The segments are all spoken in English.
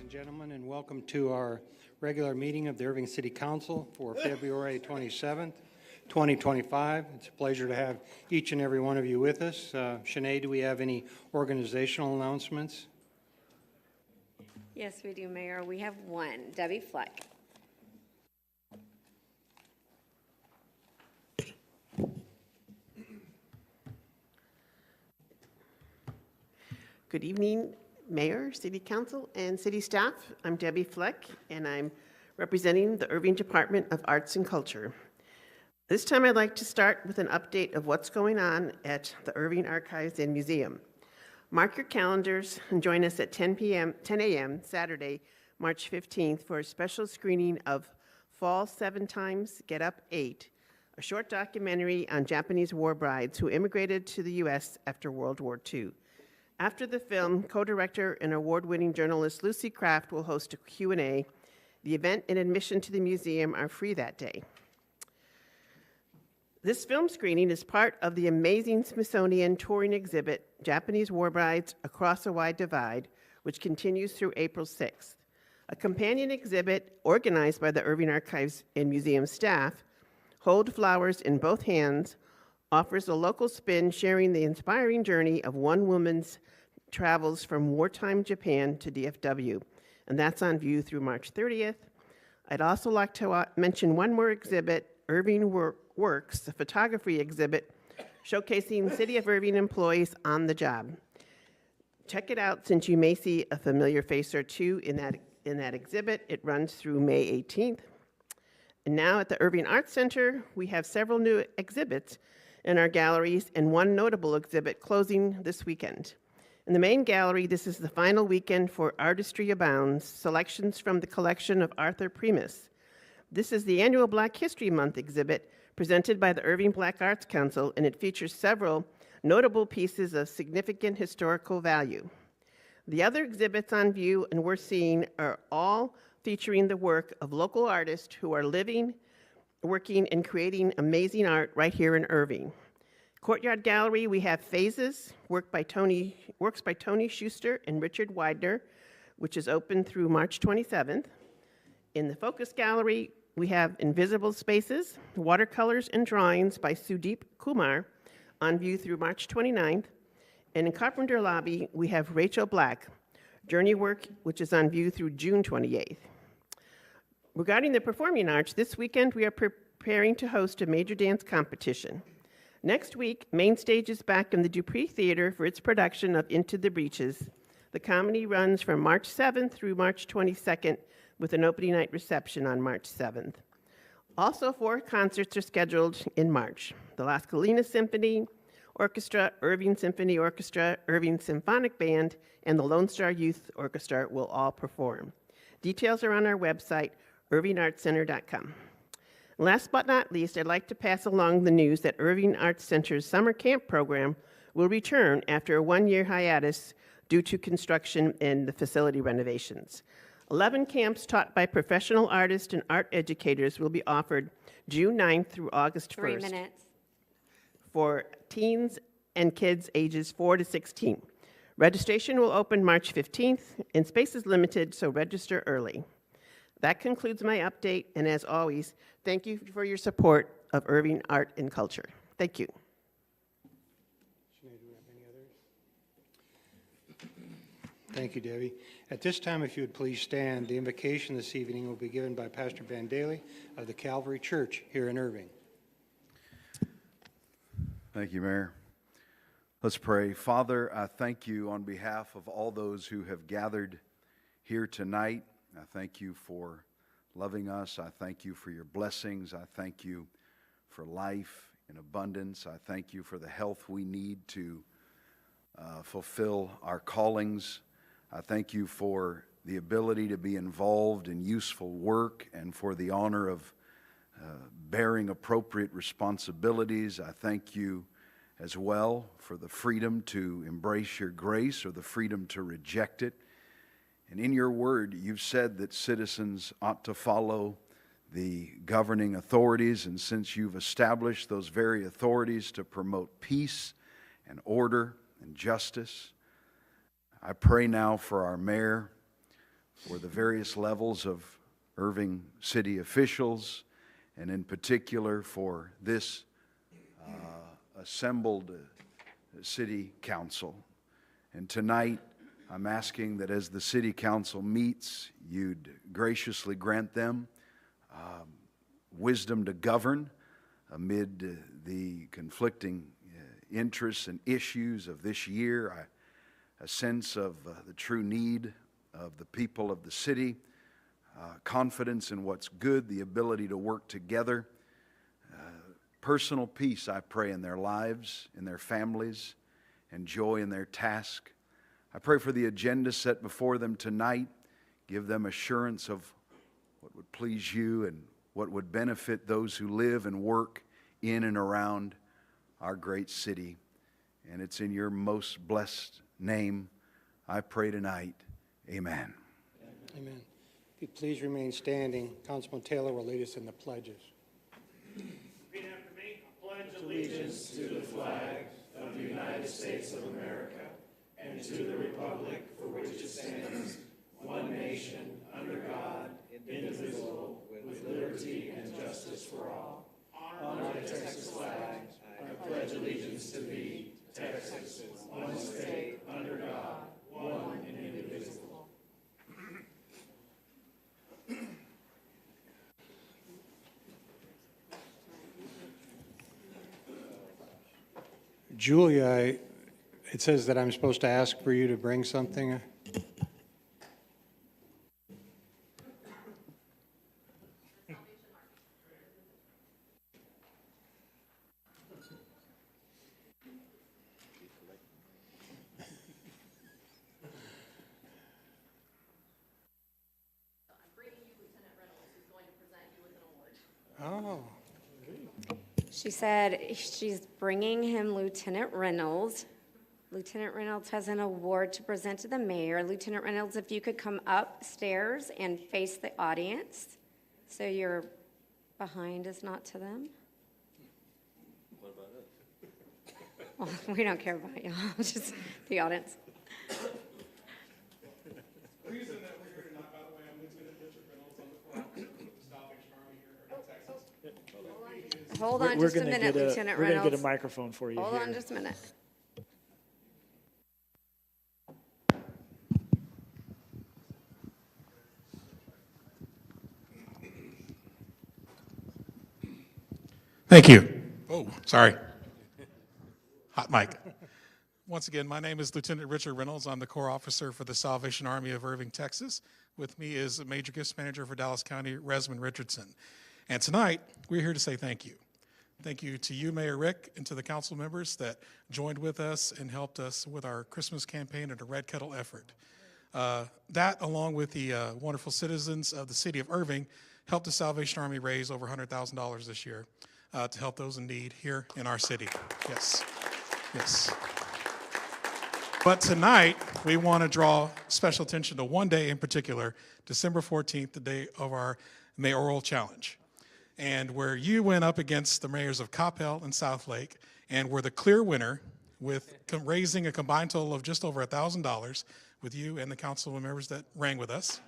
and gentlemen, and welcome to our regular meeting of the Irving City Council for February 27th, 2025. It's a pleasure to have each and every one of you with us. Sinead, do we have any organizational announcements? Yes, we do, Mayor. We have one. Debbie Fleck. Good evening, Mayor, City Council, and City staff. I'm Debbie Fleck, and I'm representing the Irving Department of Arts and Culture. This time I'd like to start with an update of what's going on at the Irving Archives and Museum. Mark your calendars and join us at 10 a.m. Saturday, March 15th for a special screening of Fall 7 Times, Get Up 8, a short documentary on Japanese war brides who immigrated to the U.S. after World War II. After the film, co-director and award-winning journalist Lucy Kraft will host a Q&A. The event and admission to the museum are free that day. This film screening is part of the amazing Smithsonian touring exhibit, Japanese War Brides Across a Wide Divide, which continues through April 6th. A companion exhibit organized by the Irving Archives and Museum staff, Hold Flowers in Both Hands, offers a local spin sharing the inspiring journey of one woman's travels from wartime Japan to DFW, and that's on view through March 30th. I'd also like to mention one more exhibit, Irving Works, a photography exhibit showcasing City of Irving employees on the job. Check it out since you may see a familiar face or two in that exhibit. It runs through May 18th. And now at the Irving Arts Center, we have several new exhibits in our galleries and one notable exhibit closing this weekend. In the main gallery, this is the final weekend for Artistry Abounds, selections from the collection of Arthur Primus. This is the annual Black History Month exhibit presented by the Irving Black Arts Council, and it features several notable pieces of significant historical value. The other exhibits on view and worth seeing are all featuring the work of local artists who are living, working, and creating amazing art right here in Irving. Courtyard Gallery, we have Phases, works by Tony Schuster and Richard Widener, which is open through March 27th. In the Focus Gallery, we have Invisible Spaces, watercolors and drawings by Sudeep Kumar, on view through March 29th. And in Carpenter Lobby, we have Rachel Black, Journey Work, which is on view through June 28th. Regarding the performing arts, this weekend we are preparing to host a major dance competition. Next week, Main Stage is back in the Dupree Theater for its production of Into the Breaches. The comedy runs from March 7th through March 22nd, with an opening night reception on March 7th. Also, 4 concerts are scheduled in March. The Las Colinas Symphony Orchestra, Irving Symphony Orchestra, Irving Symphonic Band, and the Lone Star Youth Orchestra will all perform. Details are on our website, irvingartscenter.com. Last but not least, I'd like to pass along the news that Irving Arts Center's summer camp program will return after a 1-year hiatus due to construction and the facility renovations. 11 camps taught by professional artists and art educators will be offered June 9th through August 1st. 3 minutes. For teens and kids ages 4 to 16. Registration will open March 15th, and space is limited, so register early. That concludes my update, and as always, thank you for your support of Irving Art and Culture. Thank you. Sinead, do we have any others? Thank you, Debbie. At this time, if you would please stand, the invocation this evening will be given by Pastor Van Daly of the Calvary Church here in Irving. Thank you, Mayor. Let's pray. Father, I thank you on behalf of all those who have gathered here tonight. I thank you for loving us. I thank you for your blessings. I thank you for life in abundance. I thank you for the health we need to fulfill our callings. I thank you for the ability to be involved in useful work and for the honor of bearing appropriate responsibilities. I thank you as well for the freedom to embrace your grace or the freedom to reject it. And in your word, you've said that citizens ought to follow the governing authorities, and since you've established those very authorities to promote peace and order and justice, I pray now for our mayor, for the various levels of Irving city officials, and in particular for this assembled city council. And tonight, I'm asking that as the city council meets, you'd graciously grant them wisdom to govern amid the conflicting interests and issues of this year, a sense of the true need of the people of the city, confidence in what's good, the ability to work together, personal peace, I pray, in their lives, in their families, and joy in their task. I pray for the agenda set before them tonight. Give them assurance of what would please you and what would benefit those who live and work in and around our great city. And it's in your most blessed name I pray tonight. Amen. Amen. If you please remain standing, Councilman Taylor will lead us in the pledges. Repeat after me. I pledge allegiance to the flag of the United States of America and to the republic for which it stands, one nation, under God, indivisible, with liberty and justice for all. Honor the Texas flag. I pledge allegiance to thee, Texas, one state, under God, one and indivisible. Julia, it says that I'm supposed to ask for you to bring something. Oh. She said she's bringing him Lieutenant Reynolds. Lieutenant Reynolds has an award to present to the mayor. Lieutenant Reynolds, if you could come upstairs and face the audience so your behind is not to them. What about us? Well, we don't care about y'all, just the audience. The reason that we're here tonight, by the way, I'm Lieutenant Richard Reynolds. I'm the corporal with the Salvation Army here in Texas. Hold on just a minute, Lieutenant We're going to Reynolds. get a microphone for you Hold here. on just a minute. Thank you. Oh, sorry. Hot mic. Once again, my name is Lieutenant Richard Reynolds. I'm the Corps Officer for the Salvation Army of Irving, Texas. With me is Major Gifts Manager for Dallas County, Resmond Richardson. And tonight, we're here to say thank you. Thank you to you, Mayor Rick, and to the council members that joined with us and helped us with our Christmas campaign and the Red Kettle effort. That, along with the wonderful citizens of the city of Irving, helped the Salvation Army raise over $100,000 this year to help those in need here in our city. Yes, yes. But tonight, we want to draw special attention to one day in particular, December 14th, the day of our mayoral challenge, and where you went up against the mayors of Coppell and Southlake and were the clear winner with raising a combined total of just over $1,000 with you and the council members that rang with us.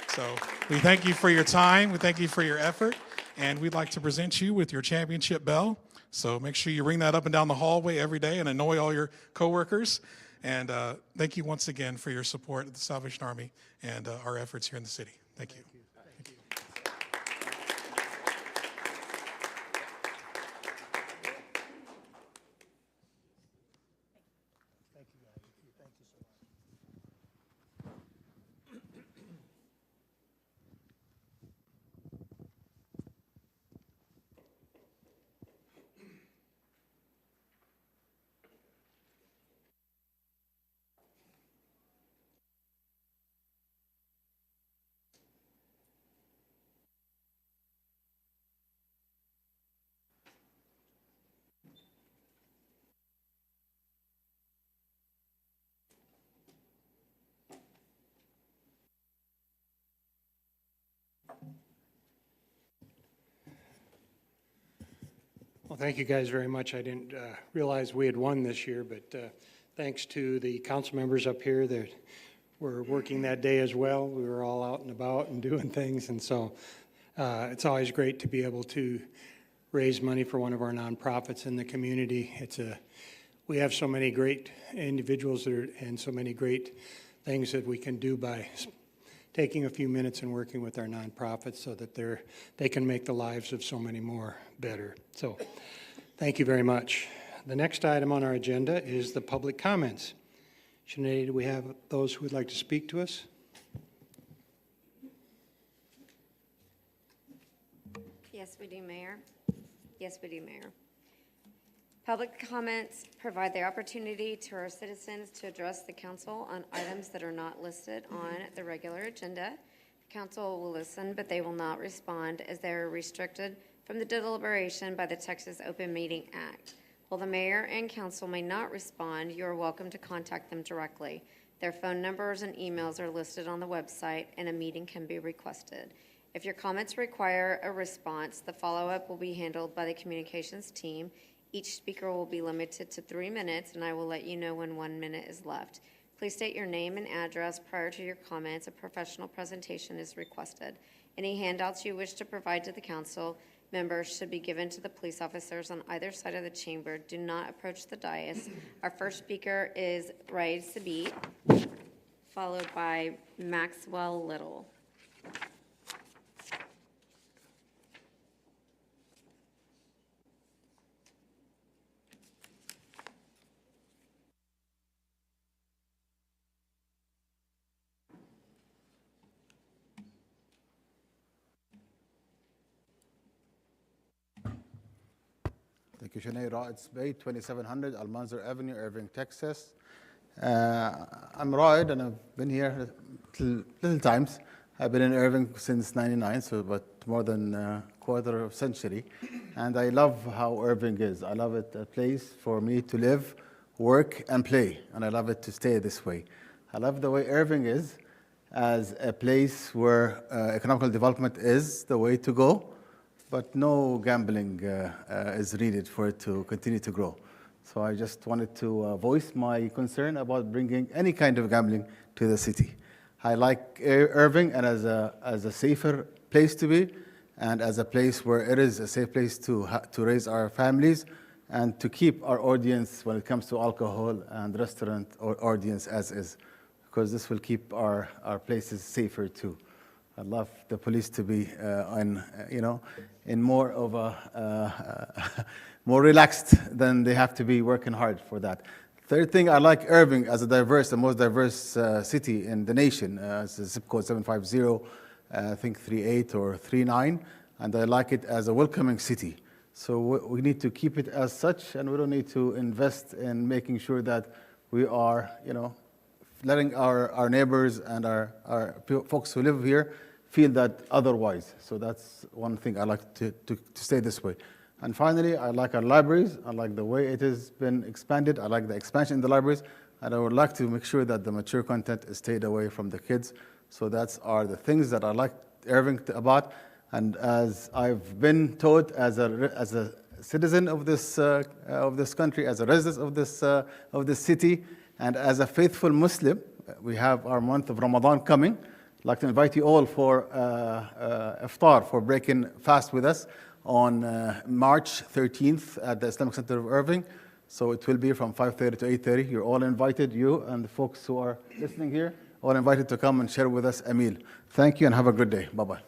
So we thank you for your time, we thank you for your effort, and we'd like to present you with your championship bell. So make sure you ring that up and down the hallway every day and annoy all your coworkers. And thank you once again for your support of the Salvation Army and our efforts here in the city. Thank you. Thank you. Well, thank you guys very much. I didn't realize we had won this year, but thanks to the council members up here were working that day as well. We were all out and about and doing things, and so it's always great to be able to raise money for one of our nonprofits in the community. We have so many great individuals and so many great things that we can do by taking a few minutes and working with our nonprofits so that they can make the lives of so many more better. So thank you very much. The next item on our agenda is the public comments. Sinead, do we have those who would like to speak to us? Yes, we do, Mayor. Yes, we do, Mayor. Public comments provide the opportunity to our citizens to address the council on items that are not listed on the regular agenda. The council will listen, but they will not respond as they are restricted from the deliberation by the Texas Open Meeting Act. While the mayor and council may not respond, you are welcome to contact them directly. Their phone numbers and emails are listed on the website, and a meeting can be requested. If your comments require a response, the follow-up will be handled by the communications team. Each speaker will be limited to 3 minutes, and I will let you know when 1 minute is left. Please state your name and address prior to your comments. A professional presentation is requested. Any handouts you wish to provide to the council members should be given to the police officers on either side of the chamber. Do not approach the dais. Our first speaker is Raid Sabit, followed by Maxwell Little. Thank you, Shanae. Raed Bay, 2700 Almanzar Avenue, Irving, Texas. I'm Raed, and I've been here little times. I've been in Irving since '99, so about more than a quarter of a century. And I love how Irving is. I love it, a place for me to live, work, and play. And I love it to stay this way. I love the way Irving is as a place where economic development is the way to go, but no gambling is needed for it to continue to grow. So I just wanted to voice my concern about bringing any kind of gambling to the city. I like Irving and as a safer place to be, and as a place where it is a safe place to raise our families and to keep our audience when it comes to alcohol and restaurant or audience as is, because this will keep our places safer too. I'd love the police to be in more of a more relaxed than they have to be working hard for that. Third thing, I like Irving as the most diverse city in the nation. It's a zip code 750, I think 38 or 39, and I like it as a welcoming city. So we need to keep it as such, and we don't need to invest in making sure that we are, letting our neighbors and our folks who live here feel that otherwise. So that's one thing I like to stay this way. And finally, I like our libraries. I like the way it has been expanded. I like the expansion in the libraries. And I would like to make sure that the mature content is stayed away from the kids. So that's the things that I like Irving about. And as I've been taught as a citizen of this country, as a resident of this city, and as a faithful Muslim, we have our month of Ramadan coming. I'd like to invite you all for iftar, for breaking fast with us on March 13th at the Islamic Center of Irving. So it will be from 5:30 to 8:30. You're all invited, you and the folks who are listening here, all invited to come and share with us a meal. Thank you and have a good day. Bye-bye.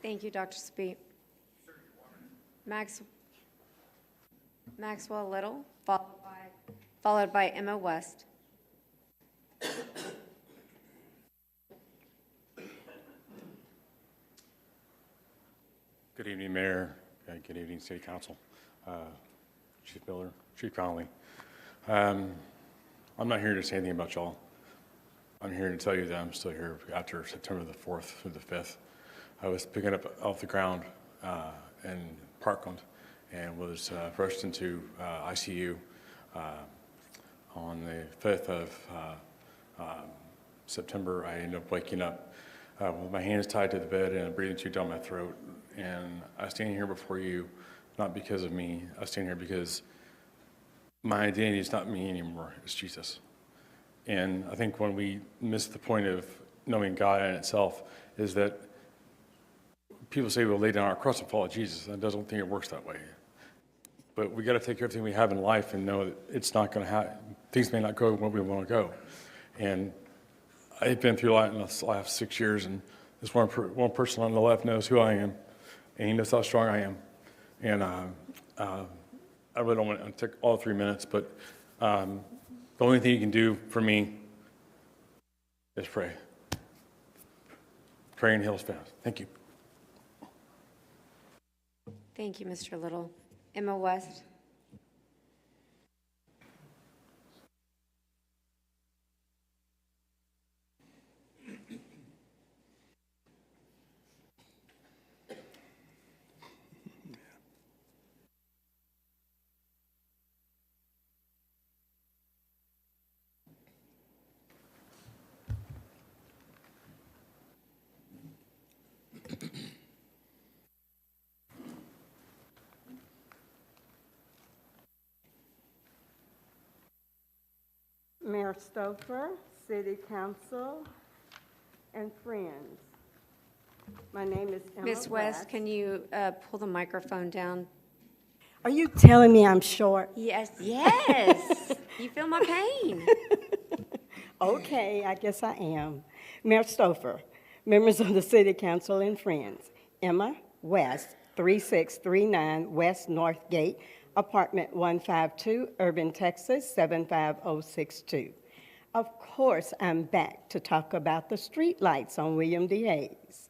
Thank you, Dr. Speet. Maxwell Little, followed by Emma West. Good evening, Mayor. Good evening, City Council. Chief Miller, Chief Connolly. I'm not here to say anything about y'all. I'm here to tell you that I'm still here after September the 4th through the 5th. I was picking up off the ground in Parkland and was rushed into ICU on the 5th of September. I ended up waking up with my hands tied to the bed and a breathing tube down my throat. And I stand here before you, not because of me. I stand here because my identity is not me anymore. It's Jesus. And I think when we miss the point of knowing God in itself is that people say we'll lay down our cross and follow Jesus. I don't think it works that way. But we got to take everything we have in life and know that it's not going to happen. Things may not go where we want to go. And I've been through a lot in the last 6 years, and this one person on the left knows who I am, and he knows how strong I am. And I really don't want to take all 3 minutes, but the only thing you can do for me is pray. Pray and heal fast. Thank you. Thank you, Mr. Little. Emma West. Mayor Stouffer, City Council, and friends. My name is Emma Ms. West, can you pull the microphone down? Are you telling me I'm short? Yes, yes. You feel my pain. Okay, I guess I am. Mayor Stouffer, members of the City Council, and friends. Emma West, 3639 West North Gate, Apartment 152, Irving, Texas, 75062. Of course, I'm back to talk about the street lights on William D. Hayes.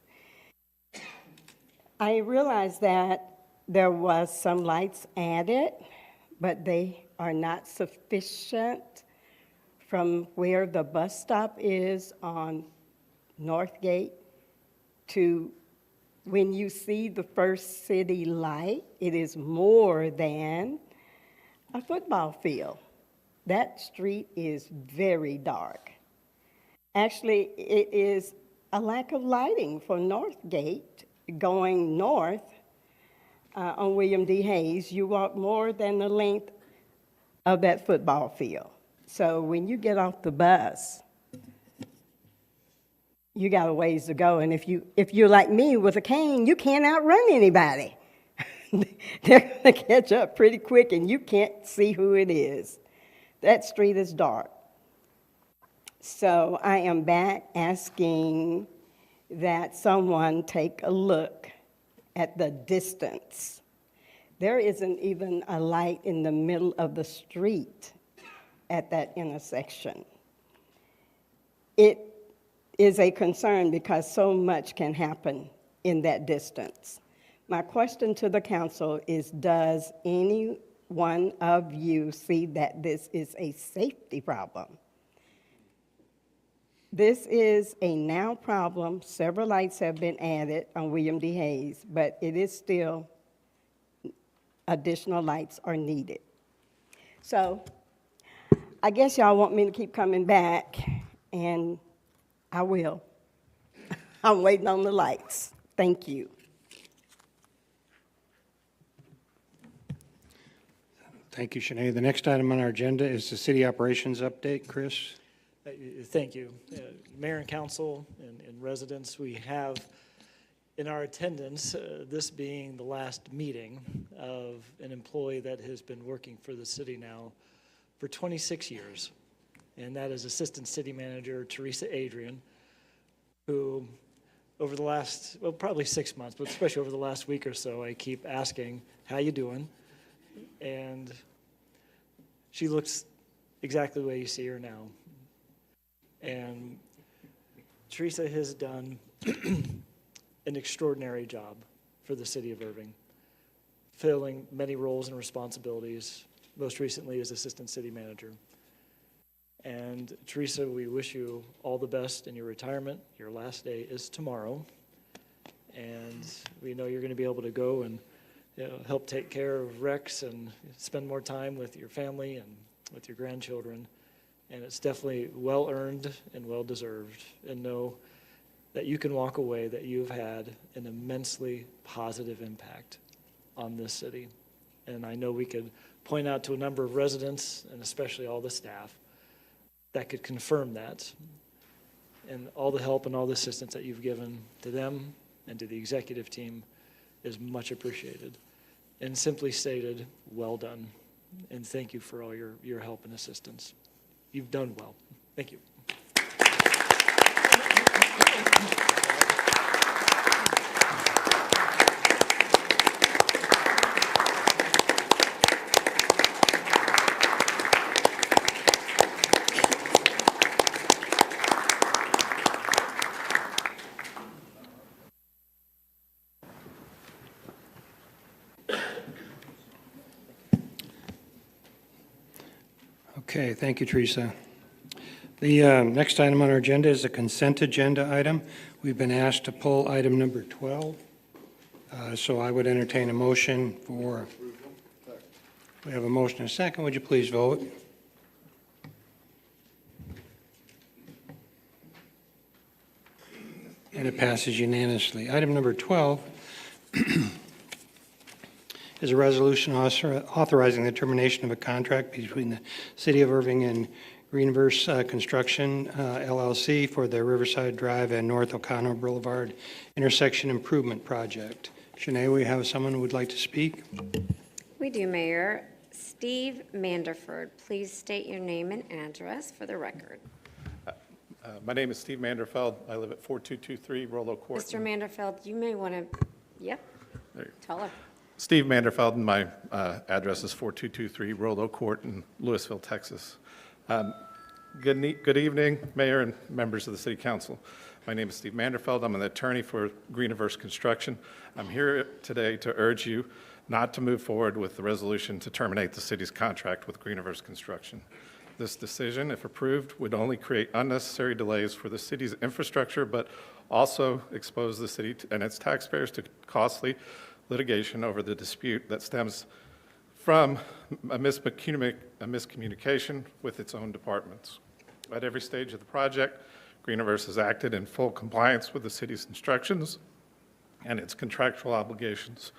I realize that there was some lights added, but they are not sufficient from where the bus stop is on North Gate to when you see the first city light. It is more than a football field. That street is very dark. Actually, it is a lack of lighting for North Gate going north on William D. Hayes. You walk more than the length of that football field. So when you get off the bus, you got a ways to go. And if you're like me with a cane, you can't outrun anybody. They're going to catch up pretty quick, and you can't see who it is. That street is dark. So I am back asking that someone take a look at the distance. There isn't even a light in the middle of the street at that intersection. It is a concern because so much can happen in that distance. My question to the council is, does any one of you see that this is a safety problem? This is a now problem. Several lights have been added on William D. Hayes, but it is still additional lights are needed. So I guess y'all want me to keep coming back, and I will. I'm waiting on the lights. Thank you. Thank you, Sinead. The next item on our agenda is the city operations update. Chris? Thank you. Mayor and council and residents, we have in our attendance, this being the last meeting of an employee that has been working for the city now for 26 years, and that is Assistant City Manager Teresa Adrian, who over the last, well, probably 6 months, but especially over the last week or so, I keep asking, how you doing? And she looks exactly the way you see her now. And Teresa has done an extraordinary job for the city of Irving, filling many roles and responsibilities, most recently as Assistant City Manager. And Teresa, we wish you all the best in your retirement. Your last day is tomorrow. And we know you're going to be able to go and help take care of Rex and spend more time with your family and with your grandchildren. And it's definitely well-earned and well-deserved. And know that you can walk away that you've had an immensely positive impact on this city. And I know we could point out to a number of residents, and especially all the staff, that could confirm that. And all the help and all the assistance that you've given to them and to the executive team is much appreciated. And simply stated, well done. And thank you for all your help and assistance. You've done well. Thank you. Okay, thank you, Teresa. The next item on our agenda is a consent agenda item. We've been asked to pull item number 12. So I would entertain a motion for, we have a motion and a second. Would you please vote? And it passes unanimously. Item number 12 is a resolution authorizing the termination of a contract between the City of Irving and Greenverse Construction, LLC, for the Riverside Drive and North O'Connor Boulevard intersection improvement project. Shanae, we have someone who would like to speak? We do, Mayor. Steve Manderford, please state your name and address for the record. My name is Steve Manderfeld. I live at 4223 Rollo Court. Mr. Manderfeld, you may want to, yep, tell her. Steve Manderfeld, and my address is 4223 Rollo Court in Louisville, Texas. Good evening, Mayor and members of the City Council. My name is Steve Manderfeld. I'm an attorney for Greenverse Construction. I'm here today to urge you not to move forward with the resolution to terminate the city's contract with Greenverse Construction. This decision, if approved, would only create unnecessary delays for the city's infrastructure, but also expose the city and its taxpayers to costly litigation over the dispute that stems from a miscommunication with its own departments. At every stage of the project, Greenverse has acted in full compliance with the city's instructions and its contractual obligations.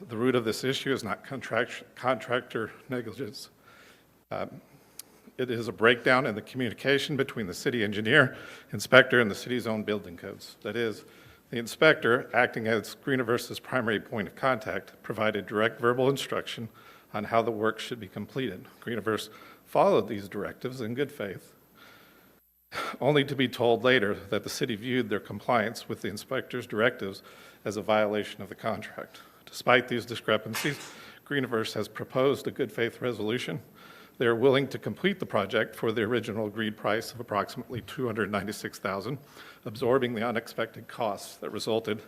The root of this issue is not contractor negligence. It is a breakdown in the communication between the city engineer, inspector, and the city's own building codes. That is, the inspector, acting as Greenverse's primary point of contact, provided direct verbal instruction on how the work should be completed. Greenverse followed these directives in good faith, only to be told later that the city viewed their compliance with the inspector's directives as a violation of the contract. Despite these discrepancies, Greenverse has proposed a good faith resolution. They are willing to complete the project for the original agreed price of approximately $296,000, absorbing the unexpected costs that resulted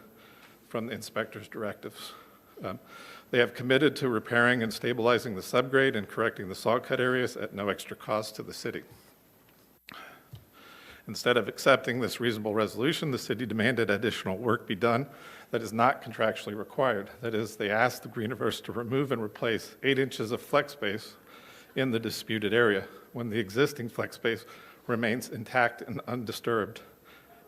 from the inspector's directives. They have committed to repairing and stabilizing the subgrade and correcting the saw cut areas at no extra cost to the city. Instead of accepting this reasonable resolution, the city demanded additional work be done that is not contractually required. That is, they asked the Greenverse to remove and replace 8 inches of flex space in the disputed area when the existing flex space remains intact and undisturbed.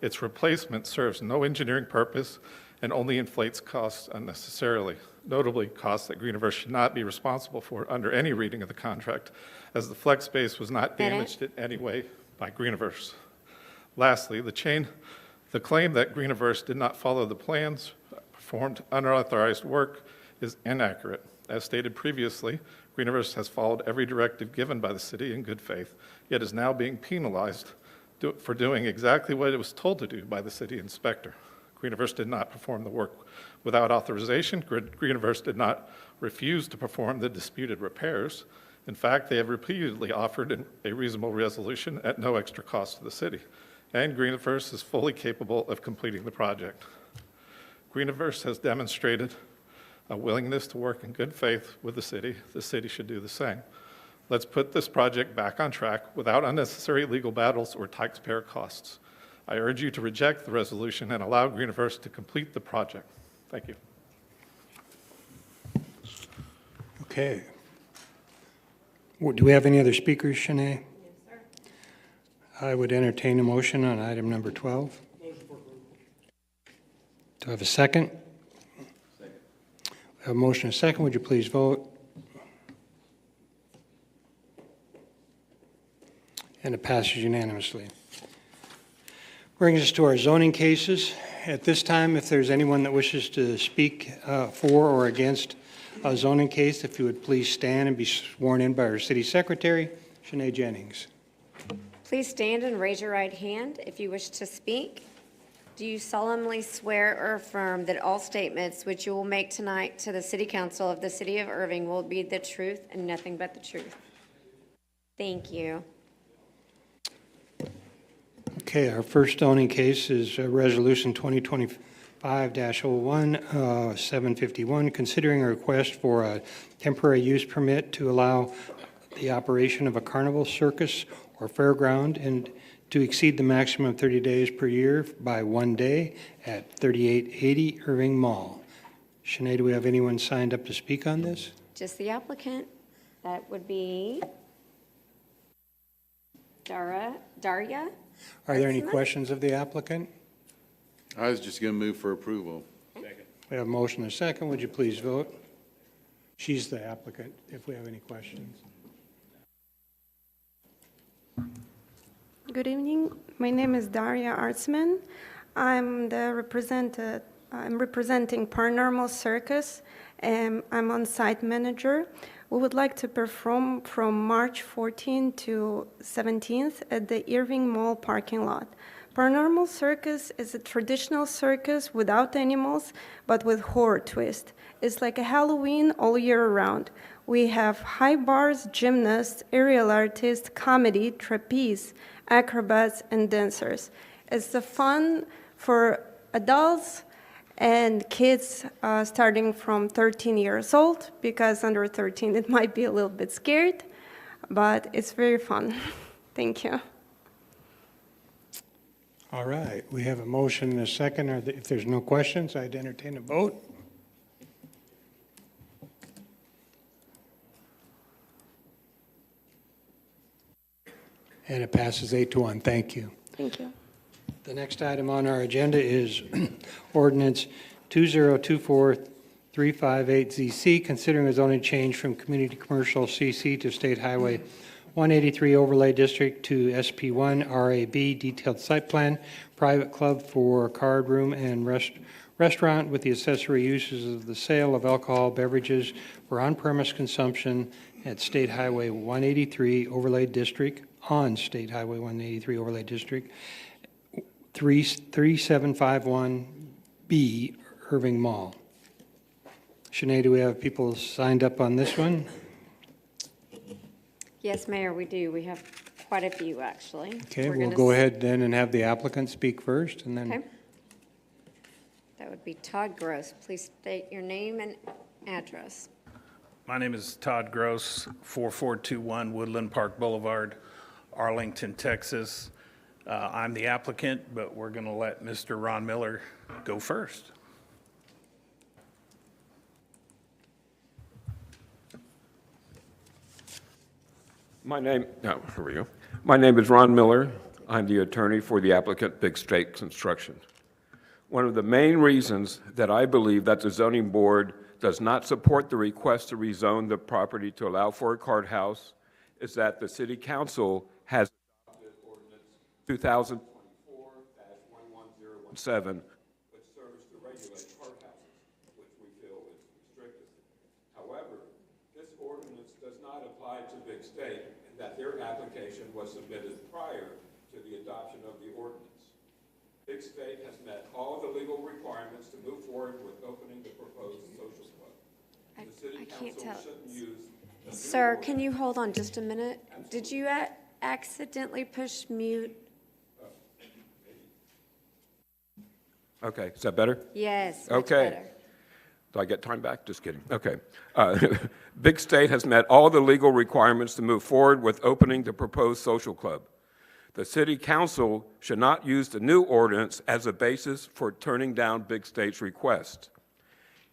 Its replacement serves no engineering purpose and only inflates costs unnecessarily, notably costs that Greenverse should not be responsible for under any reading of the contract, as the flex space was not damaged in any way by Greenverse. Lastly, the claim that Greenverse did not follow the plans, performed unauthorized work, is inaccurate. As stated previously, Greenverse has followed every directive given by the city in good faith, yet is now being penalized for doing exactly what it was told to do by the city inspector. Greenverse did not perform the work without authorization. Greenverse did not refuse to perform the disputed repairs. In fact, they have repeatedly offered a reasonable resolution at no extra cost to the city, and Greenverse is fully capable of completing the project. Greenverse has demonstrated a willingness to work in good faith with the city. The city should do the same. Let's put this project back on track without unnecessary legal battles or taxpayer costs. I urge you to reject the resolution and allow Greenverse to complete the project. Thank you. Okay. Do we have any other speakers, Shanae? Yes, sir. I would entertain a motion on item number 12. Motion for approval. Do I have a second? Second. I have a motion and a second. Would you please vote? And it passes unanimously. Brings us to our zoning cases. At this time, if there's anyone that wishes to speak for or against a zoning case, if you would please stand and be sworn in by our city secretary, Shanae Jennings. Please stand and raise your right hand if you wish to speak. Do you solemnly swear or affirm that all statements which you will make tonight to the City Council of the City of Irving will be the truth and nothing but the truth? Thank you. Okay, our first zoning case is Resolution 2025-01, 751, considering a request for a temporary use permit to allow the operation of a carnival, circus, or fairground and to exceed the maximum of 30 days per year by 1 day at 3880 Irving Mall. Shanae, do we have anyone signed up to speak on this? Just the applicant. That would be Daria. Are there any Artsman? questions of the applicant? I was just going to move for approval. We have a motion and a second. Would you please vote? She's the applicant, if we have any questions. Good evening. My name is Daria Artsman. I'm representing Paranormal Circus, and I'm on-site manager. We would like to perform from March 14th to 17th at the Irving Mall parking lot. Paranormal Circus is a traditional circus without animals, but with horror twist. It's like a Halloween all year round. We have high bars, gymnasts, aerial artists, comedy, trapeze, acrobats, and dancers. It's the fun for adults and kids starting from 13 years old, because under 13 it might be a little bit scared, but it's very fun. Thank you. All right, we have a motion and a second. If there's no questions, I'd entertain a vote. And it passes 8-1. Thank you. Thank you. The next item on our agenda is ordinance 2024-358ZC, considering a zoning change from community commercial CC to State Highway 183 Overlay District to SP1 RAB Detailed Site Plan, private club for card room and restaurant with the accessory uses of the sale of alcohol beverages for on-premise consumption at State Highway 183 Overlay District, on State Highway 183 Overlay District, 3751B Irving Mall. Shanae, do we have people signed up on this one? Yes, Mayor, we do. We have quite a few, actually. Okay, We're we'll gonna go ahead then and have the applicant speak first, and then Okay. That would be Todd Gross. Please state your name and address. My name is Todd Gross, 4421 Woodland Park Boulevard, Arlington, Texas. I'm the applicant, but we're going to let Mr. Ron Miller go first. Here we go. My name is Ron Miller. I'm the attorney for the applicant, Big State Construction. One of the main reasons that I believe that the zoning board does not support the request to rezone the property to allow for a card house is that the city council has adopted ordinance 2024-11017, which serves to regulate card houses, which we feel is restrictive. However, this ordinance does not apply to Big State in that their application was submitted prior to the adoption of the ordinance. Big State has met all the legal requirements to move forward with opening the proposed social club. The city council shouldn't use the new Sir, can you hold on just a minute? Did you accidentally push mute? Okay, is that better? Yes, much Okay. better. Do I get time back? Just kidding. Okay. Big State has met all the legal requirements to move forward with opening the proposed social club. The city council should not use the new ordinance as a basis for turning down Big State's request.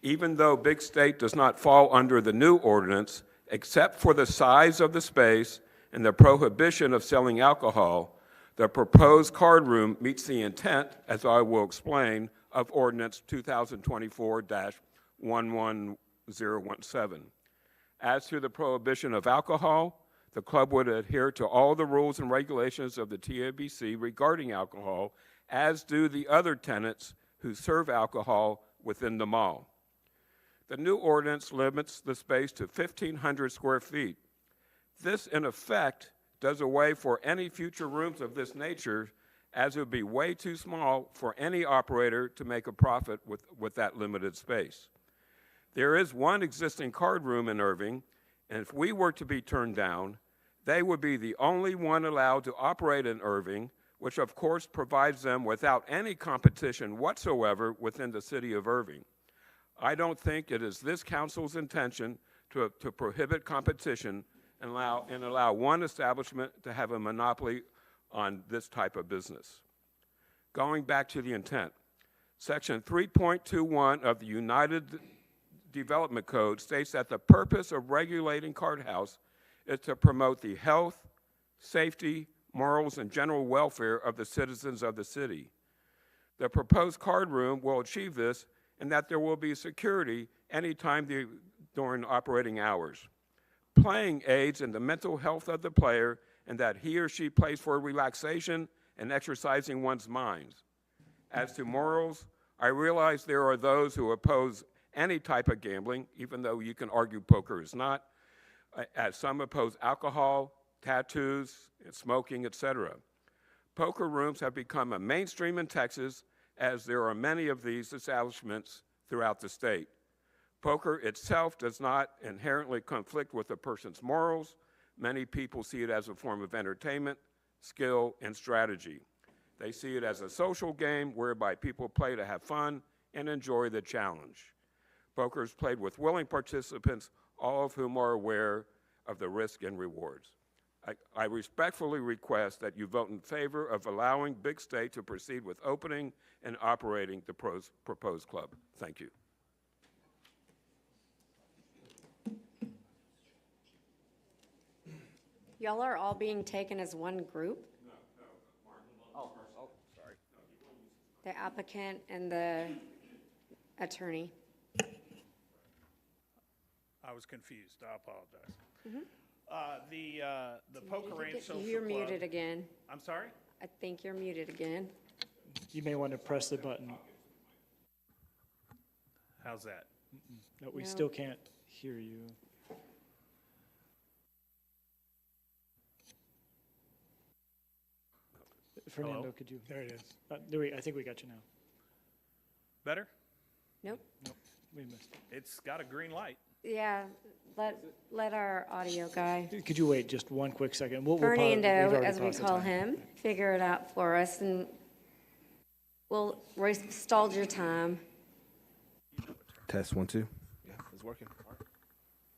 Even though Big State does not fall under the new ordinance, except for the size of the space and the prohibition of selling alcohol, the proposed card room meets the intent, as I will explain, of ordinance 2024-11017. As to the prohibition of alcohol, The club would adhere to all the rules and regulations of the TABC regarding alcohol, as do the other tenants who serve alcohol within the mall. The new ordinance limits the space to 1,500 square feet. This, in effect, does away for any future rooms of this nature, as it would be way too small for any operator to make a profit with that limited space. There is one existing card room in Irving, and if we were to be turned down, they would be the only one allowed to operate in Irving, which of course provides them without any competition whatsoever within the city of Irving. I don't think it is this council's intention to prohibit competition and allow one establishment to have a monopoly on this type of business. Going back to the intent, Section 3.21 of the United Development Code states that the purpose of regulating Card House is to promote the health, safety, morals, and general welfare of the citizens of the city. The proposed card room will achieve this in that there will be security anytime during operating hours. Playing aids in the mental health of the player and that he or she plays for relaxation and exercising one's mind. As to morals, I realize there are those who oppose any type of gambling, even though you can argue poker is not, as some oppose alcohol, tattoos, and smoking, etc. Poker rooms have become a mainstream in Texas, as there are many of these establishments throughout the state. Poker itself does not inherently conflict with a person's morals. Many people see it as a form of entertainment, skill, and strategy. They see it as a social game whereby people play to have fun and enjoy the challenge. Poker is played with willing participants, all of whom are aware of the risk and rewards. I respectfully request that you vote in favor of allowing Big State to proceed with opening and operating the proposed club. Thank you. Y'all are all being taken as one group? Oh, sorry. The applicant and the attorney. I was confused. I apologize. The Poker Ranch Social Club. You're muted again. I'm sorry? I think you're muted again. You may want to press the button. How's that? No, we No. still can't hear you. Fernando, Hello? could you? There it is. I think we got you now. Better? Nope. We missed it. It's got a green light. Yeah, let our audio guy, Could you wait just one quick second? We've already Fernando, as we paused the call time. him, figure it out for us, and we've stalled your time. Test 1, 2. Yeah, it's working.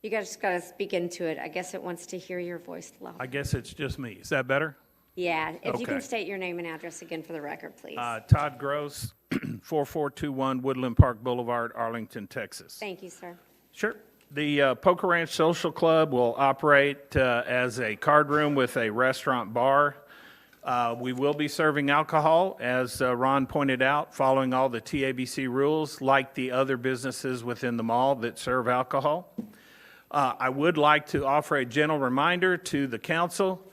You guys just gotta speak into it. I guess it wants to hear your voice loud. I guess it's just me. Is that better? Yeah, if you can Okay. state your name and address again for the record, please. Todd Gross, 4421 Woodland Park Boulevard, Arlington, Texas. Thank you, sir. Sure. The Poker Ranch Social Club will operate as a card room with a restaurant bar. We will be serving alcohol, as Ron pointed out, following all the TABC rules, like the other businesses within the mall that serve alcohol. I would like to offer a gentle reminder to the council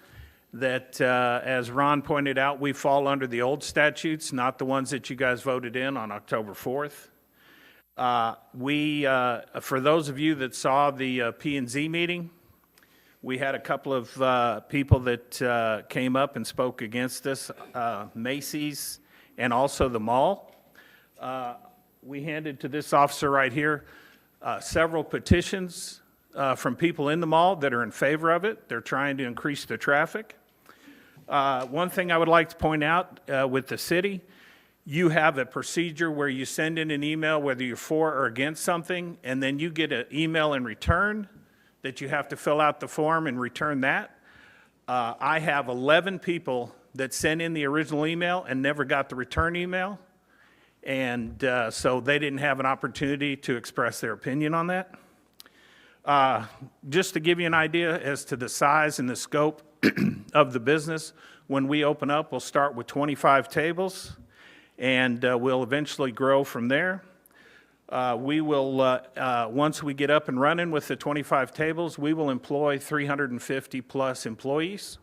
that, as Ron pointed out, we fall under the old statutes, not the ones that you guys voted in on October 4th. For those of you that saw the P&Z meeting, we had a couple of people that came up and spoke against us, Macy's and also the mall. We handed to this officer right here several petitions from people in the mall that are in favor of it. They're trying to increase the traffic. One thing I would like to point out with the city, you have a procedure where you send in an email whether you're for or against something, and then you get an email in return that you have to fill out the form and return that. I have 11 people that sent in the original email and never got the return email, and so they didn't have an opportunity to express their opinion on that. Just to give you an idea as to the size and the scope of the business, when we open up, we'll start with 25 tables, and we'll eventually grow from there. We will, once we get up and running with the 25 tables, we will employ 350-plus employees.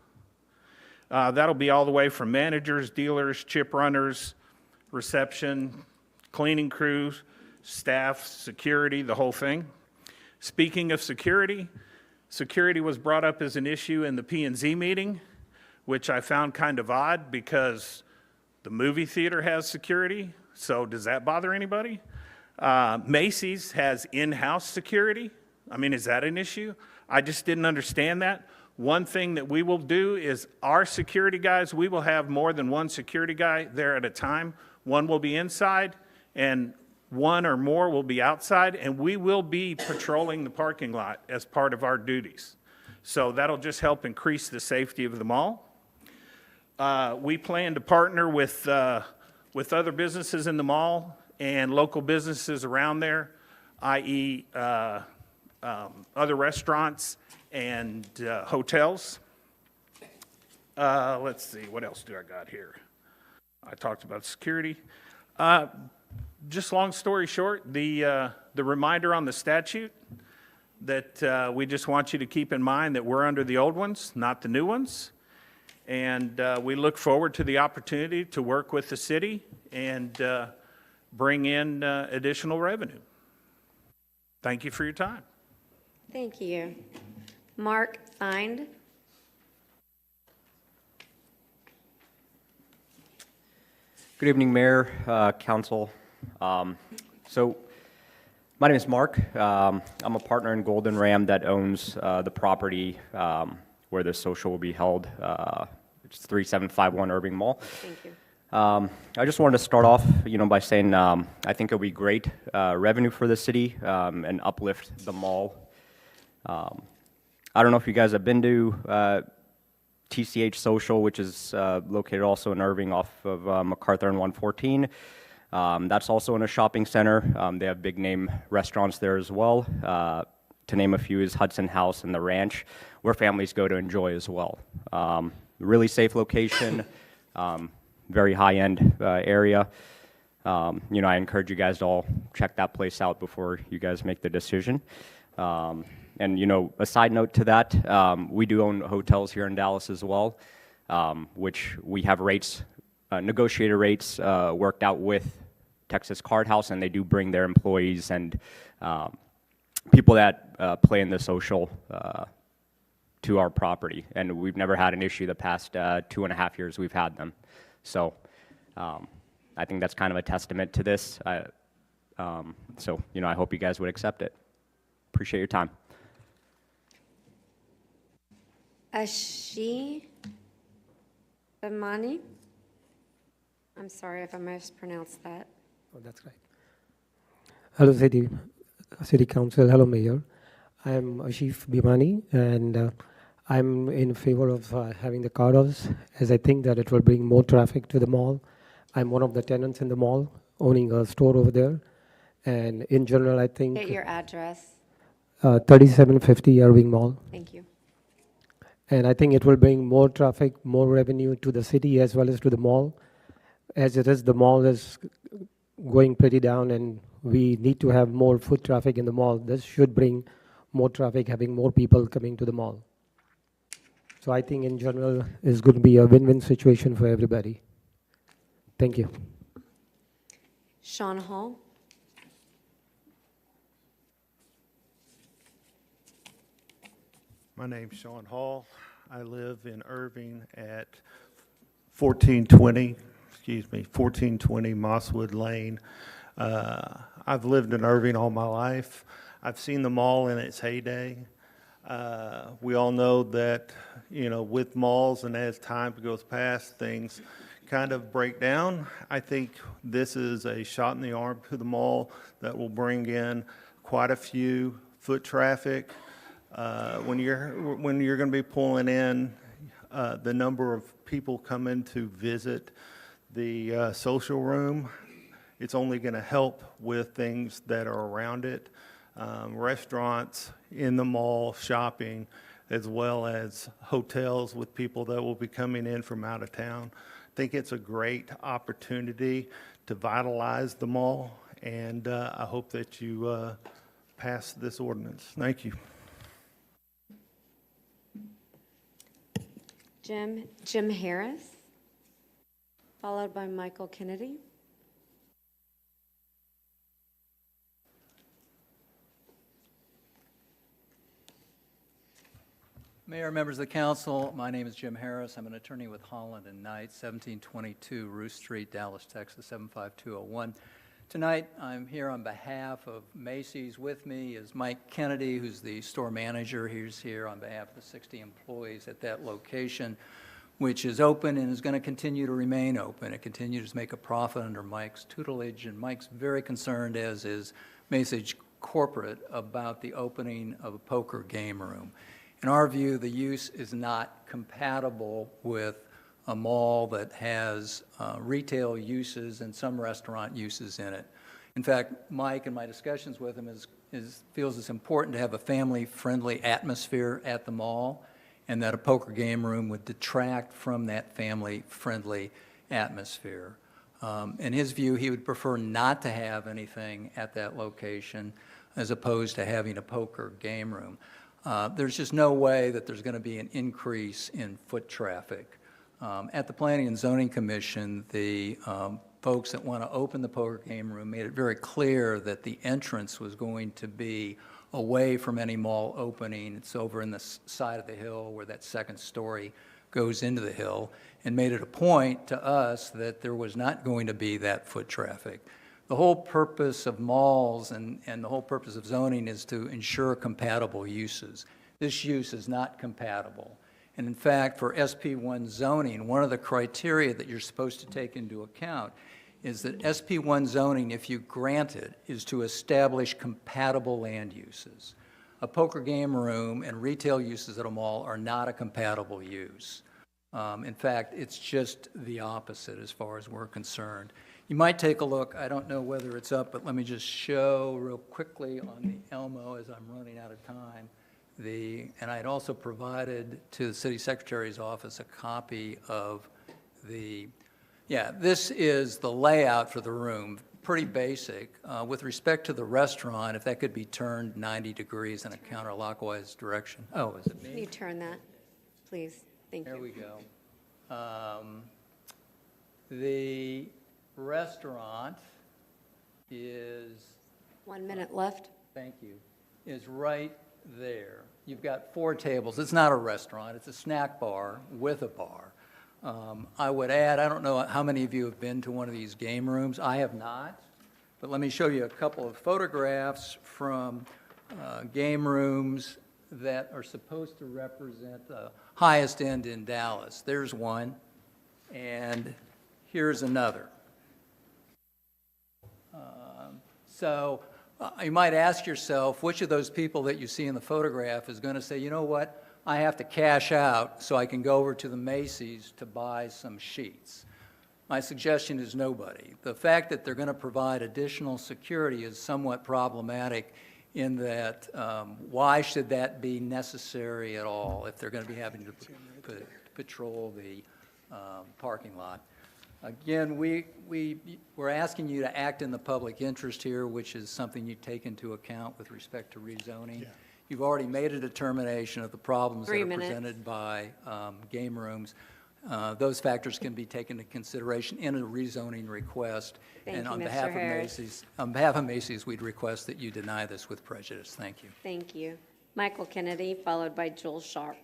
That'll be all the way from managers, dealers, chip runners, reception, cleaning crews, staff, security, the whole thing. Speaking of security, security was brought up as an issue in the P&Z meeting, which I found kind of odd because the movie theater has security, so does that bother anybody? Macy's has in-house security. I mean, is that an issue? I just didn't understand that. One thing that we will do is our security guys, we will have more than one security guy there at a time. One will be inside and one or more will be outside, and we will be patrolling the parking lot as part of our duties. So that'll just help increase the safety of the mall. We plan to partner with other businesses in the mall and local businesses around there, i.e. Other restaurants and hotels. Let's see, what else do I got here? I talked about security. Just long story short, the reminder on the statute that we just want you to keep in mind that we're under the old ones, not the new ones. And we look forward to the opportunity to work with the city and bring in additional revenue. Thank you for your time. Thank you. Mark Thind. Good evening, Mayor, Council. So my name is Mark. I'm a partner in Golden Ram that owns the property where the social will be held. It's 3751 Irving Mall. Thank you. I just wanted to start off, by saying I think it'll be great revenue for the city and uplift the mall. I don't know if you guys have been to TCH Social, which is located also in Irving off of MacArthur and 114. That's also in a shopping center. They have big name restaurants there as well. To name a few is Hudson House and The Ranch, where families go to enjoy as well. Really safe location, very high-end area. I encourage you guys to all check that place out before you guys make the decision. And, a side note to that, we do own hotels here in Dallas as well, which we have rates, negotiated rates worked out with Texas Card House, and they do bring their employees and people that play in the social to our property. And we've never had an issue the past 2.5 years we've had them. So I think that's kind of a testament to this. I hope you guys would accept it. Appreciate your time. Ashi Bamani. I'm sorry if I mispronounced that. Oh, that's right. Hello, City Council. Hello, Mayor. I'm Ashif Bimani, and I'm in favor of having the card house, as I think that it will bring more traffic to the mall. I'm one of the tenants in the mall, owning a store over there. And in general, I think... Get your address. 3750 Irving Mall. Thank you. And I think it will bring more traffic, more revenue to the city as well as to the mall. As it is, the mall is going pretty down, and we need to have more foot traffic in the mall. This should bring more traffic, having more people coming to the mall. So I think in general, it's going to be a win-win situation for everybody. Thank you. Sean Hall. My name's Sean Hall. I live in Irving at 1420 Mosswood Lane. I've lived in Irving all my life. I've seen the mall in its heyday. We all know that, with malls and as time goes past, things kind of break down. I think this is a shot in the arm to the mall that will bring in quite a few foot traffic. When you're going to be pulling in the number of people coming to visit the social room, it's only going to help with things that are around it, restaurants in the mall, shopping, as well as hotels with people that will be coming in from out of town. I think it's a great opportunity to vitalize the mall and I hope that you pass this ordinance. Thank you. Jim Harris, followed by Michael Kennedy. Mayor, members of the council, my name is Jim Harris. I'm an attorney with Holland and Knight, 1722 Ruth Street, Dallas, Texas, 75201. Tonight, I'm here on behalf of Macy's. With me is Mike Kennedy, who's the store manager. He's here on behalf of the 60 employees at that location, which is open and is going to continue to remain open. It continues to make a profit under Mike's tutelage, and Mike's very concerned, as is Macy's corporate, about the opening of a poker game room. In our view, the use is not compatible with a mall that has retail uses and some restaurant uses in it. In fact, Mike, in my discussions with him, feels it's important to have a family-friendly atmosphere at the mall, and that a poker game room would detract from that family-friendly atmosphere. In his view, he would prefer not to have anything at that location as opposed to having a poker game room. There's just no way that there's going to be an increase in foot traffic. At the Planning and Zoning Commission, the folks that want to open the poker game room made it very clear that the entrance was going to be away from any mall opening. It's over in the side of the hill where that second story goes into the hill, and made it a point to us that there was not going to be that foot traffic. The whole purpose of malls and the whole purpose of zoning is to ensure compatible uses. This use is not compatible. And in fact, for SP1 zoning, one of the criteria that you're supposed to take into account is that SP1 zoning, if you grant it, is to establish compatible land uses. A poker game room and retail uses at a mall are not a compatible use. In fact, it's just the opposite as far as we're concerned. You might take a look, I don't know whether it's up, but let me just show real quickly on the Elmo as I'm running out of time. And I'd also provided to the city secretary's office a copy of this is the layout for the room, pretty basic. With respect to the restaurant, if that could be turned 90 degrees in a counterclockwise direction. Oh, is it me? Can you turn that, please? Thank you. There we go. The restaurant is... 1 minute left. Thank you. Is right there. You've got 4 tables. It's not a restaurant. It's a snack bar with a bar. I would add, I don't know how many of you have been to one of these game rooms. I have not. But let me show you a couple of photographs from game rooms that are supposed to represent the highest end in Dallas. There's one, and here's another. So you might ask yourself, which of those people that you see in the photograph is going to say, you know what, I have to cash out so I can go over to the Macy's to buy some sheets? My suggestion is nobody. The fact that they're going to provide additional security is somewhat problematic in that why should that be necessary at all if they're going to be having to patrol the parking lot? Again, we're asking you to act in the public interest here, which is something you take into account with respect to rezoning. Yeah. You've already made a determination of the problems that are presented by game rooms. Those factors can be taken into consideration in a rezoning request. Thank and you, on Mr. behalf Harris. on behalf of Macy's, we'd request that you deny this with prejudice. Thank you. Thank you. Michael Kennedy, followed by Joel Sharp.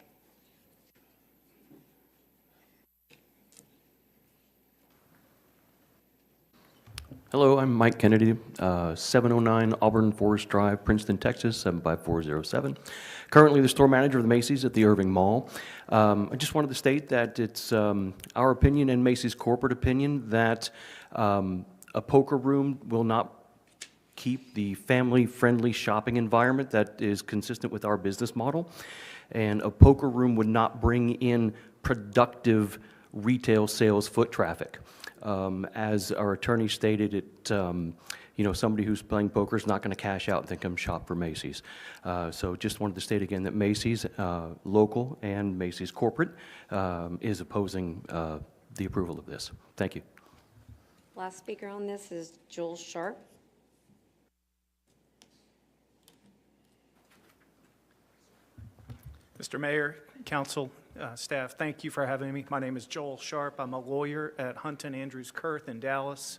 Hello, I'm Mike Kennedy, 709 Auburn Forest Drive, Princeton, Texas, 75407. Currently the store manager of the Macy's at the Irving Mall. I just wanted to state that it's our opinion and Macy's corporate opinion that a poker room will not keep the family-friendly shopping environment that is consistent with our business model. And a poker room would not bring in productive retail sales foot traffic. As our attorney stated, somebody who's playing poker is not going to cash out and then come shop for Macy's. So just wanted to state again that Macy's local and Macy's corporate is opposing the approval of this. Thank you. Last speaker on this is Joel Sharp. Mr. Mayor, council, staff, thank you for having me. My name is Joel Sharp. I'm a lawyer at Hunton Andrews Kurth in Dallas.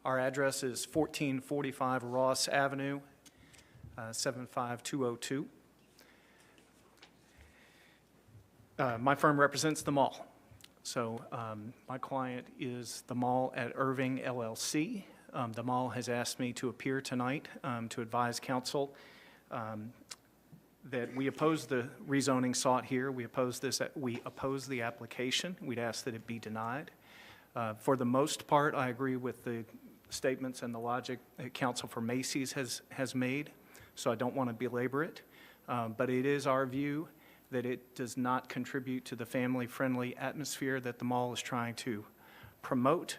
Our address is 1445 Ross Avenue, 75202. My firm represents the mall. So my client is the mall at Irving, LLC. The mall has asked me to appear tonight to advise council that we oppose the rezoning sought here. We oppose the application. We'd ask that it be denied. For the most part, I agree with the statements and the logic that counsel for Macy's has made, so I don't want to belabor it. But it is our view that it does not contribute to the family-friendly atmosphere that the mall is trying to promote.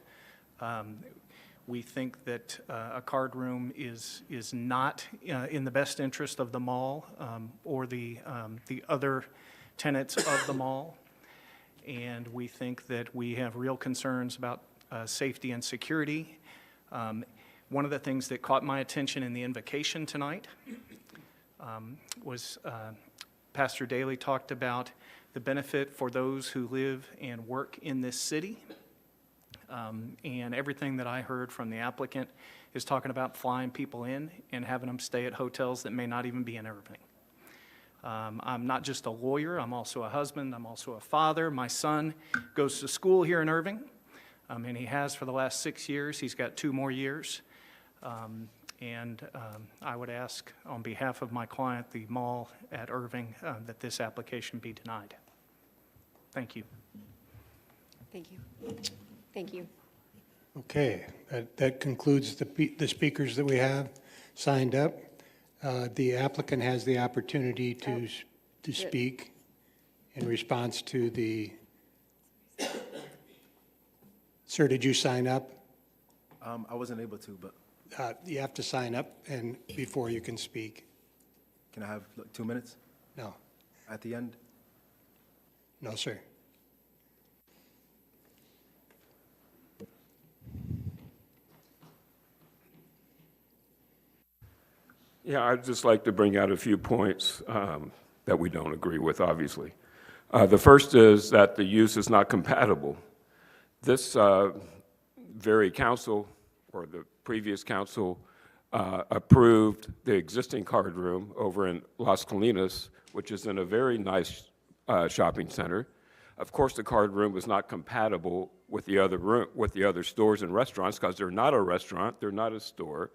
We think that a card room is not in the best interest of the mall or the other tenants of the mall. And we think that we have real concerns about safety and security. One of the things that caught my attention in the invocation tonight was Pastor Daly talked about the benefit for those who live and work in this city. And everything that I heard from the applicant is talking about flying people in and having them stay at hotels that may not even be in Irving. I'm not just a lawyer, I'm also a husband, I'm also a father. My son goes to school here in Irving, and he has for the last 6 years. He's got 2 more years. I would ask on behalf of my client, the mall at Irving, that this application be denied. Thank you. Thank you. Thank you. Okay, that concludes the speakers that we have signed up. The applicant has the opportunity to speak in response to the... Sir, did you sign up? I wasn't able to, but... You have to sign up and before you can speak. Can I have 2 minutes No, at the end? no, sir. Yeah, I'd just like to bring out a few points that we don't agree with, obviously. The first is that the use is not compatible. This very council, or the previous council, approved the existing card room over in Las Colinas, which is in a very nice shopping center. Of course, the card room was not compatible with the other stores and restaurants because they're not a restaurant, they're not a store,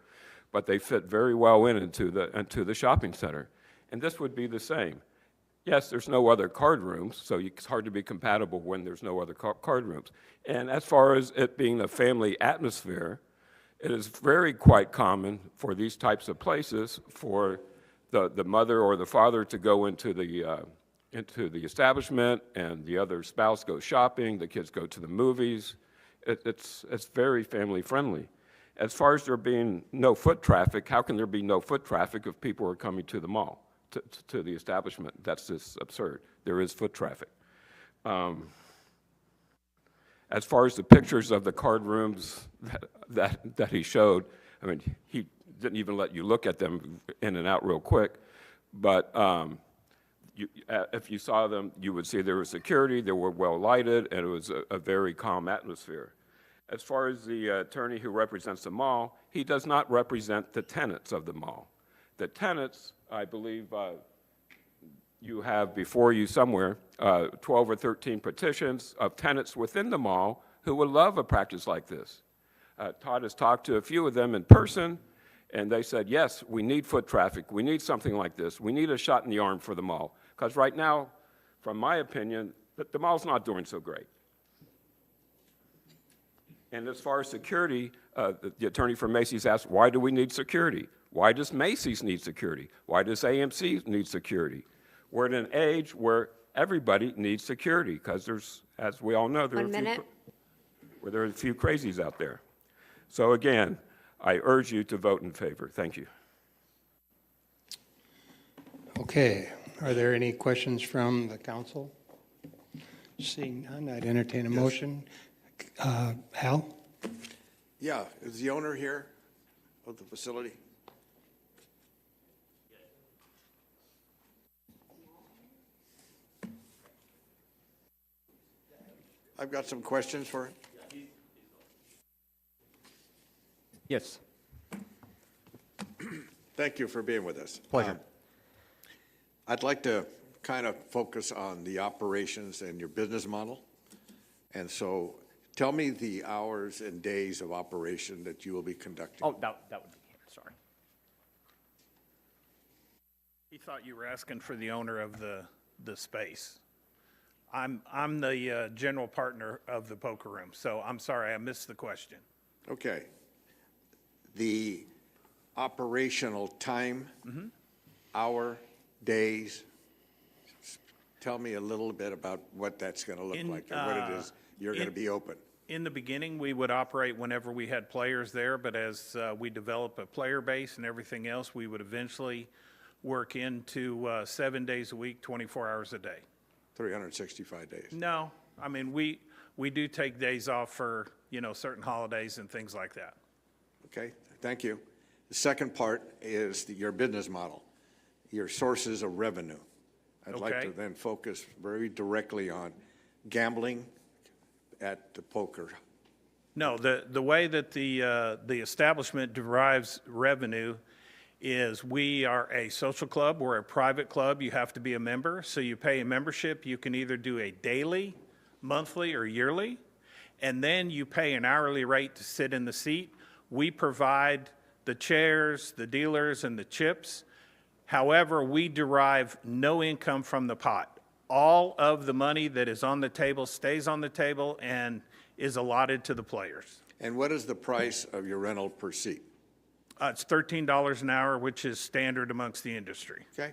but they fit very well into the shopping center. And this would be the same. Yes, there's no other card rooms, so it's hard to be compatible when there's no other card rooms. And as far as it being a family atmosphere, it is quite common for these types of places for the mother or the father to go into the establishment, and the other spouse goes shopping, the kids go to the movies. It's very family friendly. As far as there being no foot traffic, how can there be no foot traffic if people are coming to the mall, to the establishment? That's just absurd. There is foot traffic. As far as the pictures of the card rooms that he showed, I mean, he didn't even let you look at them in and out real quick, but if you saw them, you would see there was security, they were well lighted, and it was a very calm atmosphere. As far as the attorney who represents the mall, he does not represent the tenants of the mall. The tenants, I believe you have before you somewhere 12 or 13 petitions of tenants within the mall who would love a practice like this. Todd has talked to a few of them in person, and they said, yes, we need foot traffic, we need something like this, we need a shot in the arm for the mall. Because right now, from my opinion, the mall's not doing so great. And as far as security, the attorney for Macy's asked, why do we need security? Why does Macy's need security? Why does AMC need security? We're in an age where everybody needs security because there's, as we all know, there are a few crazies out there. So again, I urge you to vote in favor. Thank you. Okay, are there any questions from the council? Seeing none, I'd entertain a motion. Hal? Yeah, is the owner here of the facility? I've got some questions for him. Yes. Thank you for being with us. Pleasure. I'd like to kind of focus on the operations and your business model. And so tell me the hours and days of operation that you will be conducting. Oh, that would be here, sorry. He thought you were asking for the owner of the space. I'm the general partner of the poker room, so I'm sorry, I missed the question. Okay. The operational time, hour, days, tell me a little bit about what that's going to look like and what it is you're going to be open. In the beginning, we would operate whenever we had players there, but as we develop a player base and everything else, we would eventually work into 7 days a week, 24 hours a day. 365 days. No, I mean, we do take days off for, certain holidays and things like that. Okay, thank you. The second part is your business model, your sources of revenue. I'd like to then focus very directly on gambling at the poker. No, the way that the establishment derives revenue is we are a social club, we're a private club, you have to be a member, so you pay a membership, you can either do a daily, monthly, or yearly, and then you pay an hourly rate to sit in the seat. We provide the chairs, the dealers, and the chips. However, we derive no income from the pot. All of the money that is on the table stays on the table and is allotted to the players. And what is the price of your rental per seat? It's $13 an hour, which is standard amongst the industry. Okay.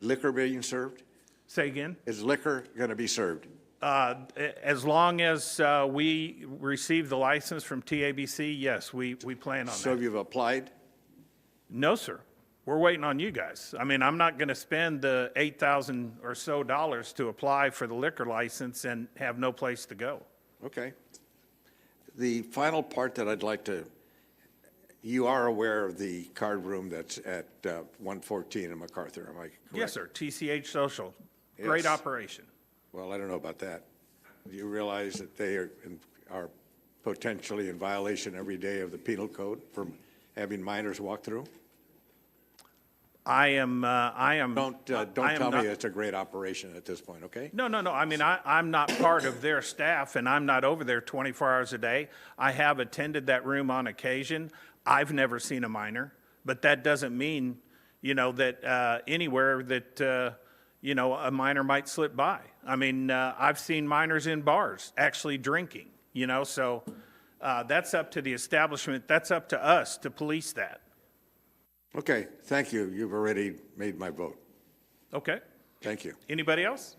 Liquor being served? Say again? Is liquor going to be served? As long as we receive the license from TABC, yes, we plan on that. So you've applied? No, sir. We're waiting on you guys. I mean, I'm not going to spend the $8,000 or so to apply for the liquor license and have no place to go. Okay. The final part that I'd like to, you are aware of the card room that's at 114 in MacArthur, am I correct? Yes, sir. TCH Social. Great Yes. operation. Well, I don't know about that. Do you realize that they are potentially in violation every day of the penal code for having minors walk through? I am. Don't tell me it's a great operation at this point, okay? No. I mean, I'm not part of their staff, and I'm not over there 24 hours a day. I have attended that room on occasion. I've never seen a minor, but that doesn't mean, that anywhere that, a minor might slip by. I mean, I've seen minors in bars actually drinking, so that's up to the establishment. That's up to us to police that. Okay, thank you. You've already made my vote. Okay. Thank you. Anybody else?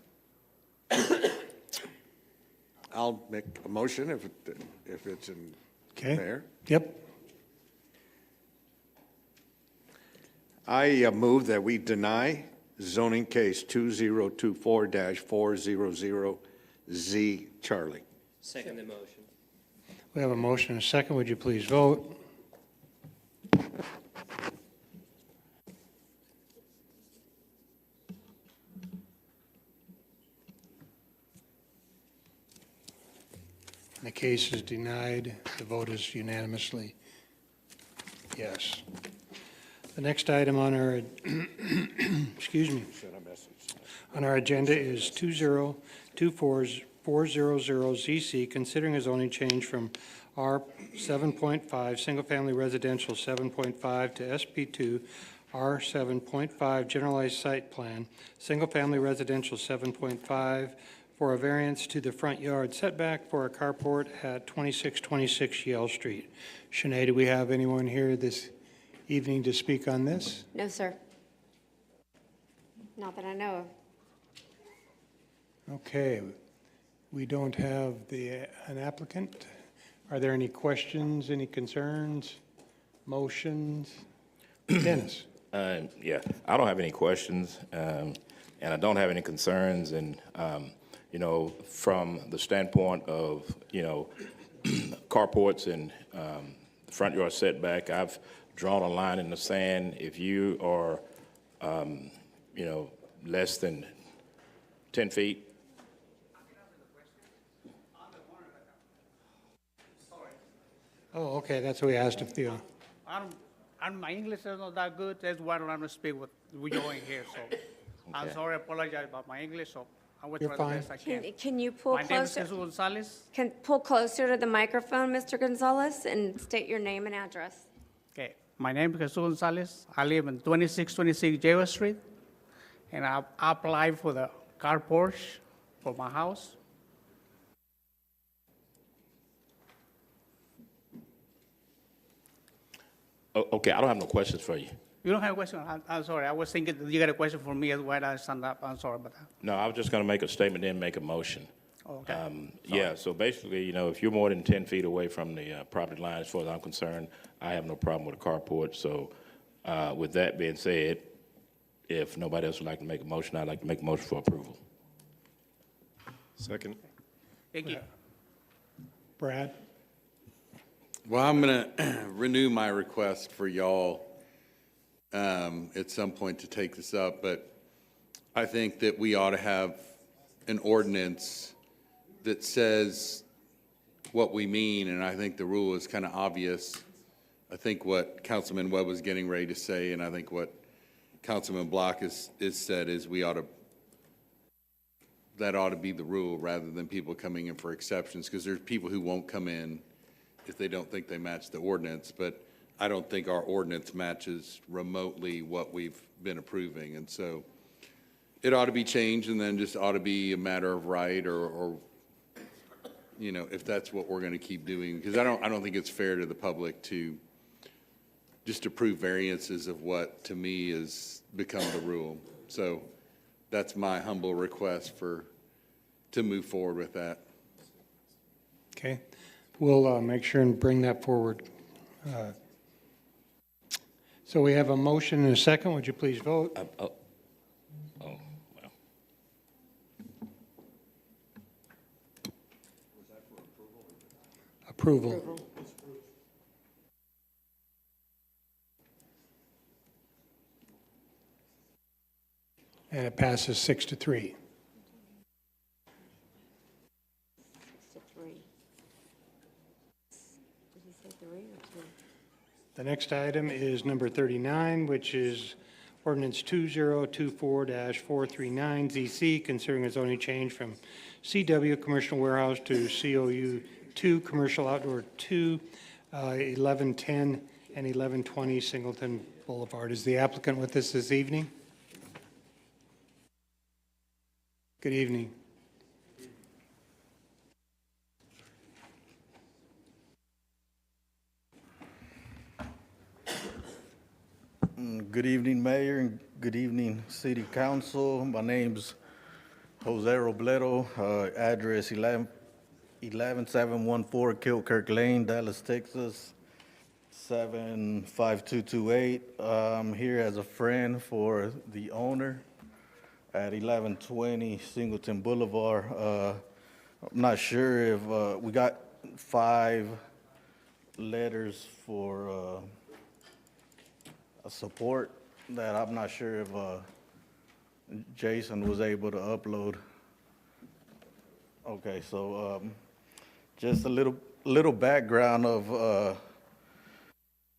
I'll make a motion if it's in there. Yep. I move that we deny zoning case 2024-400Z Charlie. Second the motion. We have a motion and a second. Would you please vote? The case is denied. The vote is unanimously yes. The next item on our, excuse me, on our agenda is 2024400ZC, considering a zoning change from R 7.5, single-family residential 7.5 to SP2, R 7.5, generalized site plan, single-family residential 7.5, for a variance to the front yard setback for a carport at 2626 Yale Street. Shanae, do we have anyone here this evening to speak on this? No, sir. Not that I know of. Okay, we don't have an applicant. Are there any questions, any concerns, motions? Dennis? Yeah, I don't have any questions, and I don't have any concerns, and from the standpoint of, carports and front yard setback, I've drawn a line in the sand. If you are, less than 10 feet, Oh, okay, that's what we asked if the, My English is not that good, that's why I don't speak with you in here, so I'm Okay. sorry, I apologize about my English, so I will You're try the fine. best I can. Can you pull My name is closer? Jesus Gonzalez. Can pull closer to the microphone, Mr. Gonzalez, and state your name and address. Okay, my name is Jesus Gonzalez. I live in 2626 Java Street, and I applied for the carport for my house. Okay, I don't have no questions for you. You don't have a question? I'm sorry, I was thinking that you got a question for me as well, I stand up, I'm sorry about that. No, I was just going to make a statement, then make a motion. Okay. Yeah, so basically, you know, if you're more than 10 feet away from the property line, as far as I'm concerned, I have no problem with a carport. So with that being said, if nobody else would like to make a motion, I'd like to make a motion for approval. Second. Thank you. Brad? Well, I'm going to renew my request for y'all at some point to take this up, but I think that we ought to have an ordinance that says what we mean, and I think the rule is kind of obvious. I think what Councilman Webb was getting ready to say, and I think what Councilman Block is said is that ought to be the rule rather than people coming in for exceptions, because there's people who won't come in if they don't think they match the ordinance, but I don't think our ordinance matches remotely what we've been approving, and so it ought to be changed, and then just ought to be a matter of right, or you know, if that's what we're going to keep doing, because I don't think it's fair to the public to just approve variances of what to me has become the rule. So that's my humble request to move forward with that. Okay, we'll make sure and bring that forward. So we have a motion and a second. Would you please vote? Approval. And it passes 6-3. 6 to 3. Did you say 3 or 2? The next item is number 39, which is ordinance 2024-439 ZC, considering a zoning change from CW Commercial Warehouse to COU 2 Commercial Outdoor 2, 1110 and 1120 Singleton Boulevard. Is the applicant with us this evening? Good evening. Good evening, Mayor, and good evening, City Council. My name's Jose Robledo, address 11714 Kilkirk Lane, Dallas, Texas, 75228. I'm here as a friend for the owner at 1120 Singleton Boulevard. I'm not sure if we got 5 letters for support that I'm not sure if Jason was able to upload. Okay, so just a little background of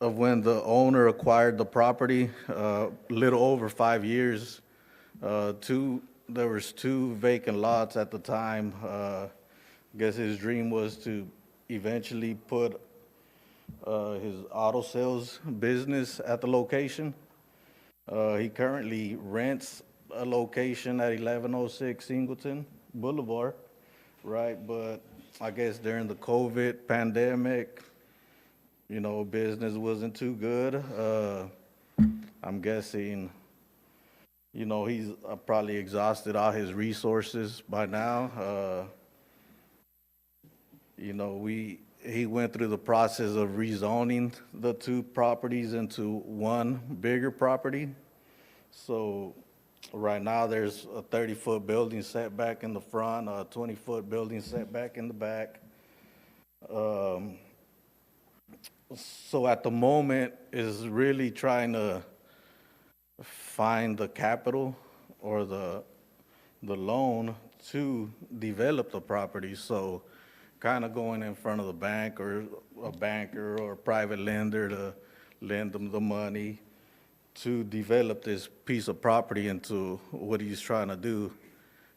when the owner acquired the property, a little over 5 years. There was 2 vacant lots at the time. I guess his dream was to eventually put his auto sales business at the location. He currently rents a location at 1106 Singleton Boulevard, right? But I guess during the COVID pandemic, you know, business wasn't too good. I'm guessing, you know, he's probably exhausted all his resources by now. You know, he went through the process of rezoning the 2 properties into one bigger property. So right now there's a 30-foot building setback in the front, a 20-foot building setback in the back. So at the moment is really trying to find the capital or the loan to develop the property. So kind of going in front of the bank or a banker or a private lender to lend them the money to develop this piece of property into what he's trying to do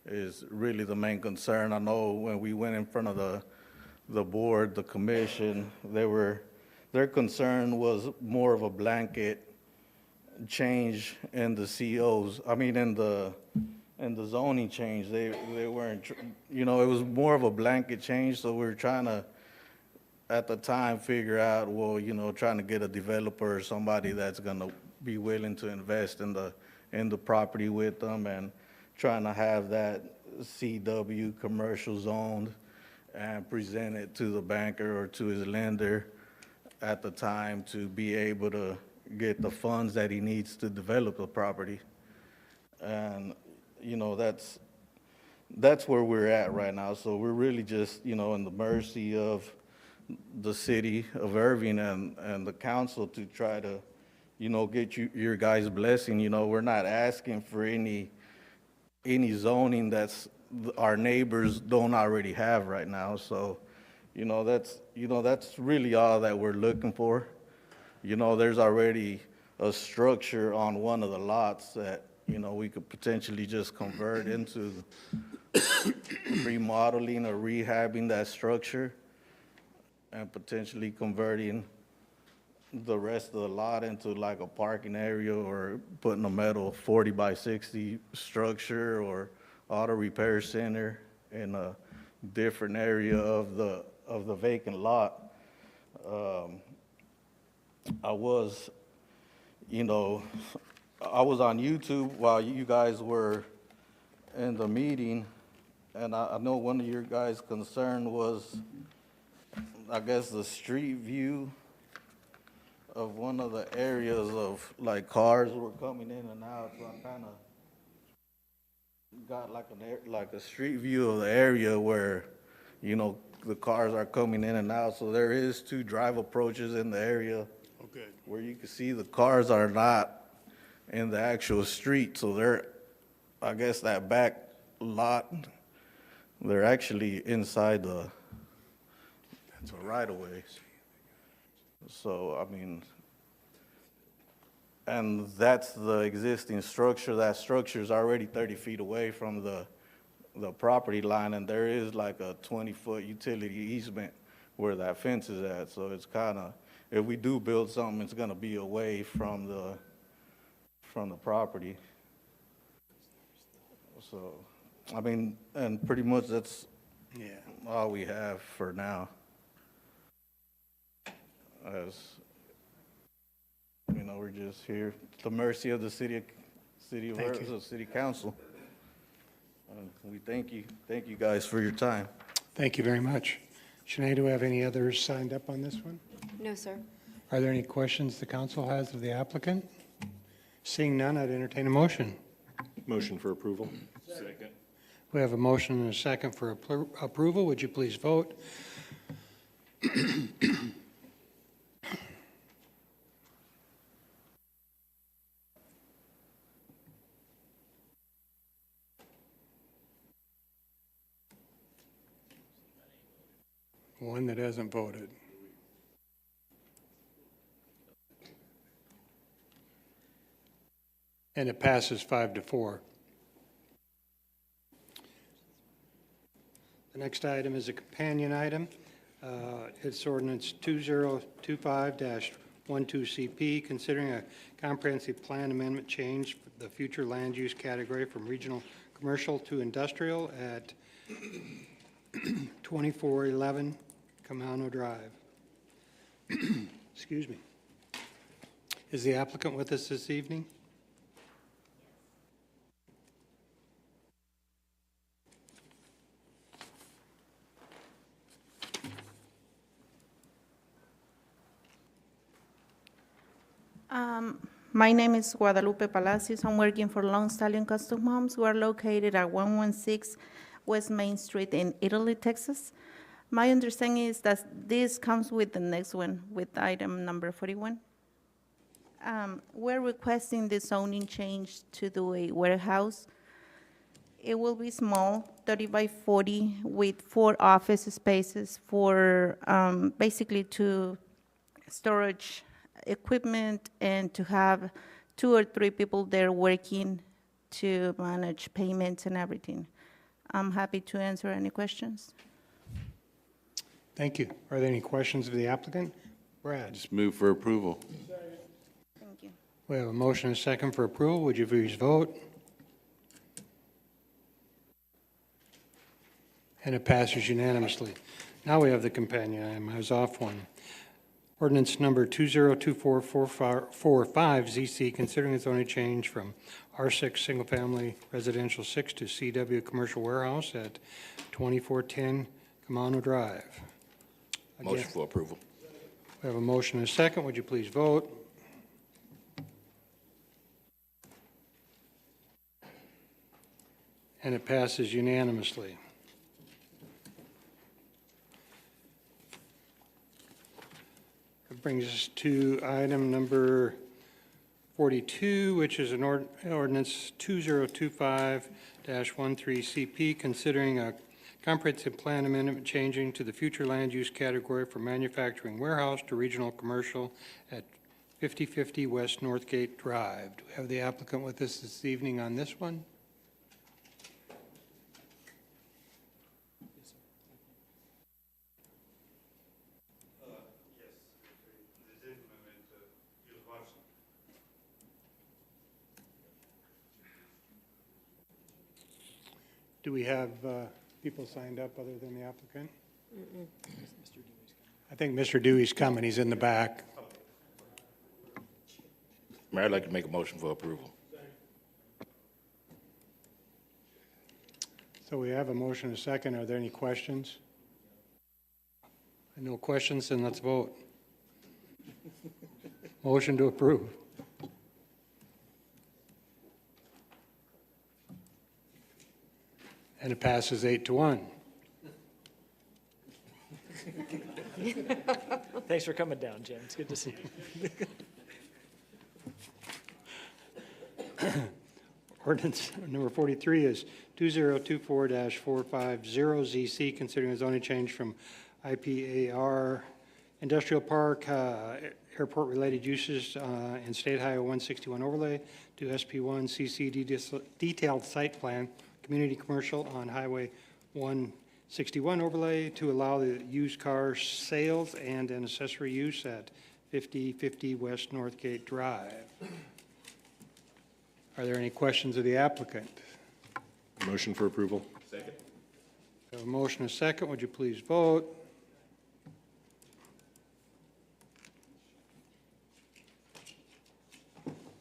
is really the main concern. I know when we went in front of the board, the commission, their concern was more of a blanket change in the COs. I mean, in the zoning change, they weren't, it was more of a blanket change, so we were trying to, at the time, figure out, well, trying to get a developer or somebody that's gonna be willing to invest in the property with them, and trying to have that CW commercial zoned and present it to the banker or to his lender at the time to be able to get the funds that he needs to develop the property. And, that's where we're at right now. So we're really just, in the mercy of the city of Irving and the council to try to, get your guys' blessing. We're not asking for any zoning that's our neighbors don't already have right now. So, that's really all that we're looking for. There's already a structure on one of the lots that, we could potentially just convert into remodeling or rehabbing that structure and potentially converting the rest of the lot into like a parking area or putting a metal 40 by 60 structure or auto repair center in a different area of the vacant lot. I was on YouTube while you guys were in the meeting, and I know one of your guys' concern was, I guess, the street view of one of the areas of, like, cars were coming in and out, so I kind of got like a street view of the area where, the cars are coming in and out. So there is 2 drive approaches in the area where you can see the cars are not in the actual street. So they're, I guess, that back lot, they're actually inside the right of way. So, I mean, and that's the existing structure. That structure is already 30 feet away from the property line, and there is like a 20-foot utility easement where that fence is at. So it's kind of, if we do build something, it's going to be away from the property. So, I mean, and pretty much that's all we have for now. As we're just here at the mercy of the city council. We thank you guys for your time. Thank you very much. Sinead, do we have any others signed up on this one? No, sir. Are there any questions the council has of the applicant? Seeing none, I'd entertain a motion. Motion for approval. Second. We have a motion and a second for approval. Would you please vote? One that hasn't voted. And it passes 5-4. The next item is a companion item. It's ordinance 2025-12CP, considering a comprehensive plan amendment change for the future land use category from regional commercial to industrial at 2411 Camano Drive. Excuse me. Is the applicant with us this evening? My name is Guadalupe Palacios. I'm working for Long Stallion Custom Homes. We're located at 116 West Main Street in Italy, Texas. My understanding is that this comes with the next one, with item number 41. We're requesting the zoning change to do a warehouse. It will be small. 30 by 40 with 4 office spaces for basically to storage equipment and to have 2 or 3 people there working to manage payments and everything. I'm happy to answer any questions. Thank you. Are there any questions of the applicant? Brad? Just move for approval. Thank you. We have a motion and a second for approval. Would you please vote? And it passes unanimously. Now we have the companion item. I was off one. Ordinance number 202445 ZC, considering a zoning change from R6 Single Family Residential 6 to CW Commercial Warehouse at 2410 Camano Drive. Motion Again, for approval. we have a motion and a second. Would you please vote? And it passes unanimously. It brings us to item number 42, which is an ordinance 2025-13CP, considering a comprehensive plan amendment changing to the future land use category for manufacturing warehouse to regional commercial at 5050 West Northgate Drive. Do we have the applicant with us this evening on this one? Do we have people signed up other than the applicant? I think Mr. Dewey's coming. He's in the back. Mayor, I'd like to make a motion for approval. So we have a motion and a second. Are there any questions? No questions, then let's vote. Motion to approve. And it passes 8-1. Thanks for coming down, Jim. It's good to see you. Ordinance number 43 is 2024-450ZC, considering a zoning change from IPAR Industrial Park, airport-related uses in State Highway 161 overlay to SP1 CC detailed site plan, community commercial on Highway 161 overlay to allow the used car sales and an accessory use at 5050 West Northgate Drive. Are there any questions of the applicant? Motion for approval. Second. We have a motion and a second. Would you please vote?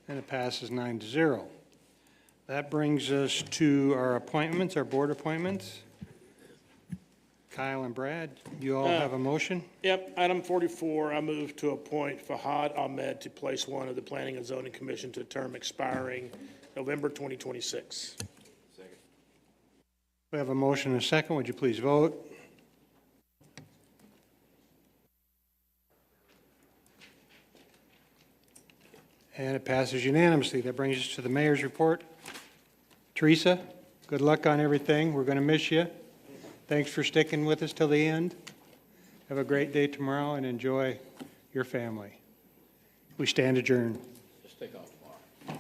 And it passes 9-0. That brings us to our appointments, our board appointments. Kyle and Brad, you all have a motion? Yep, item 44, I move to appoint Fahad Ahmed to place 1 of the Planning and Zoning Commission to a term expiring November 2026. Second. We have a motion and a second. Would you please vote? And it passes unanimously. That brings us to the mayor's report. Teresa, good luck on everything. We're going to miss you. Thanks for sticking with us till the end. Have a great day tomorrow and enjoy your family. We stand adjourned. Just take off tomorrow.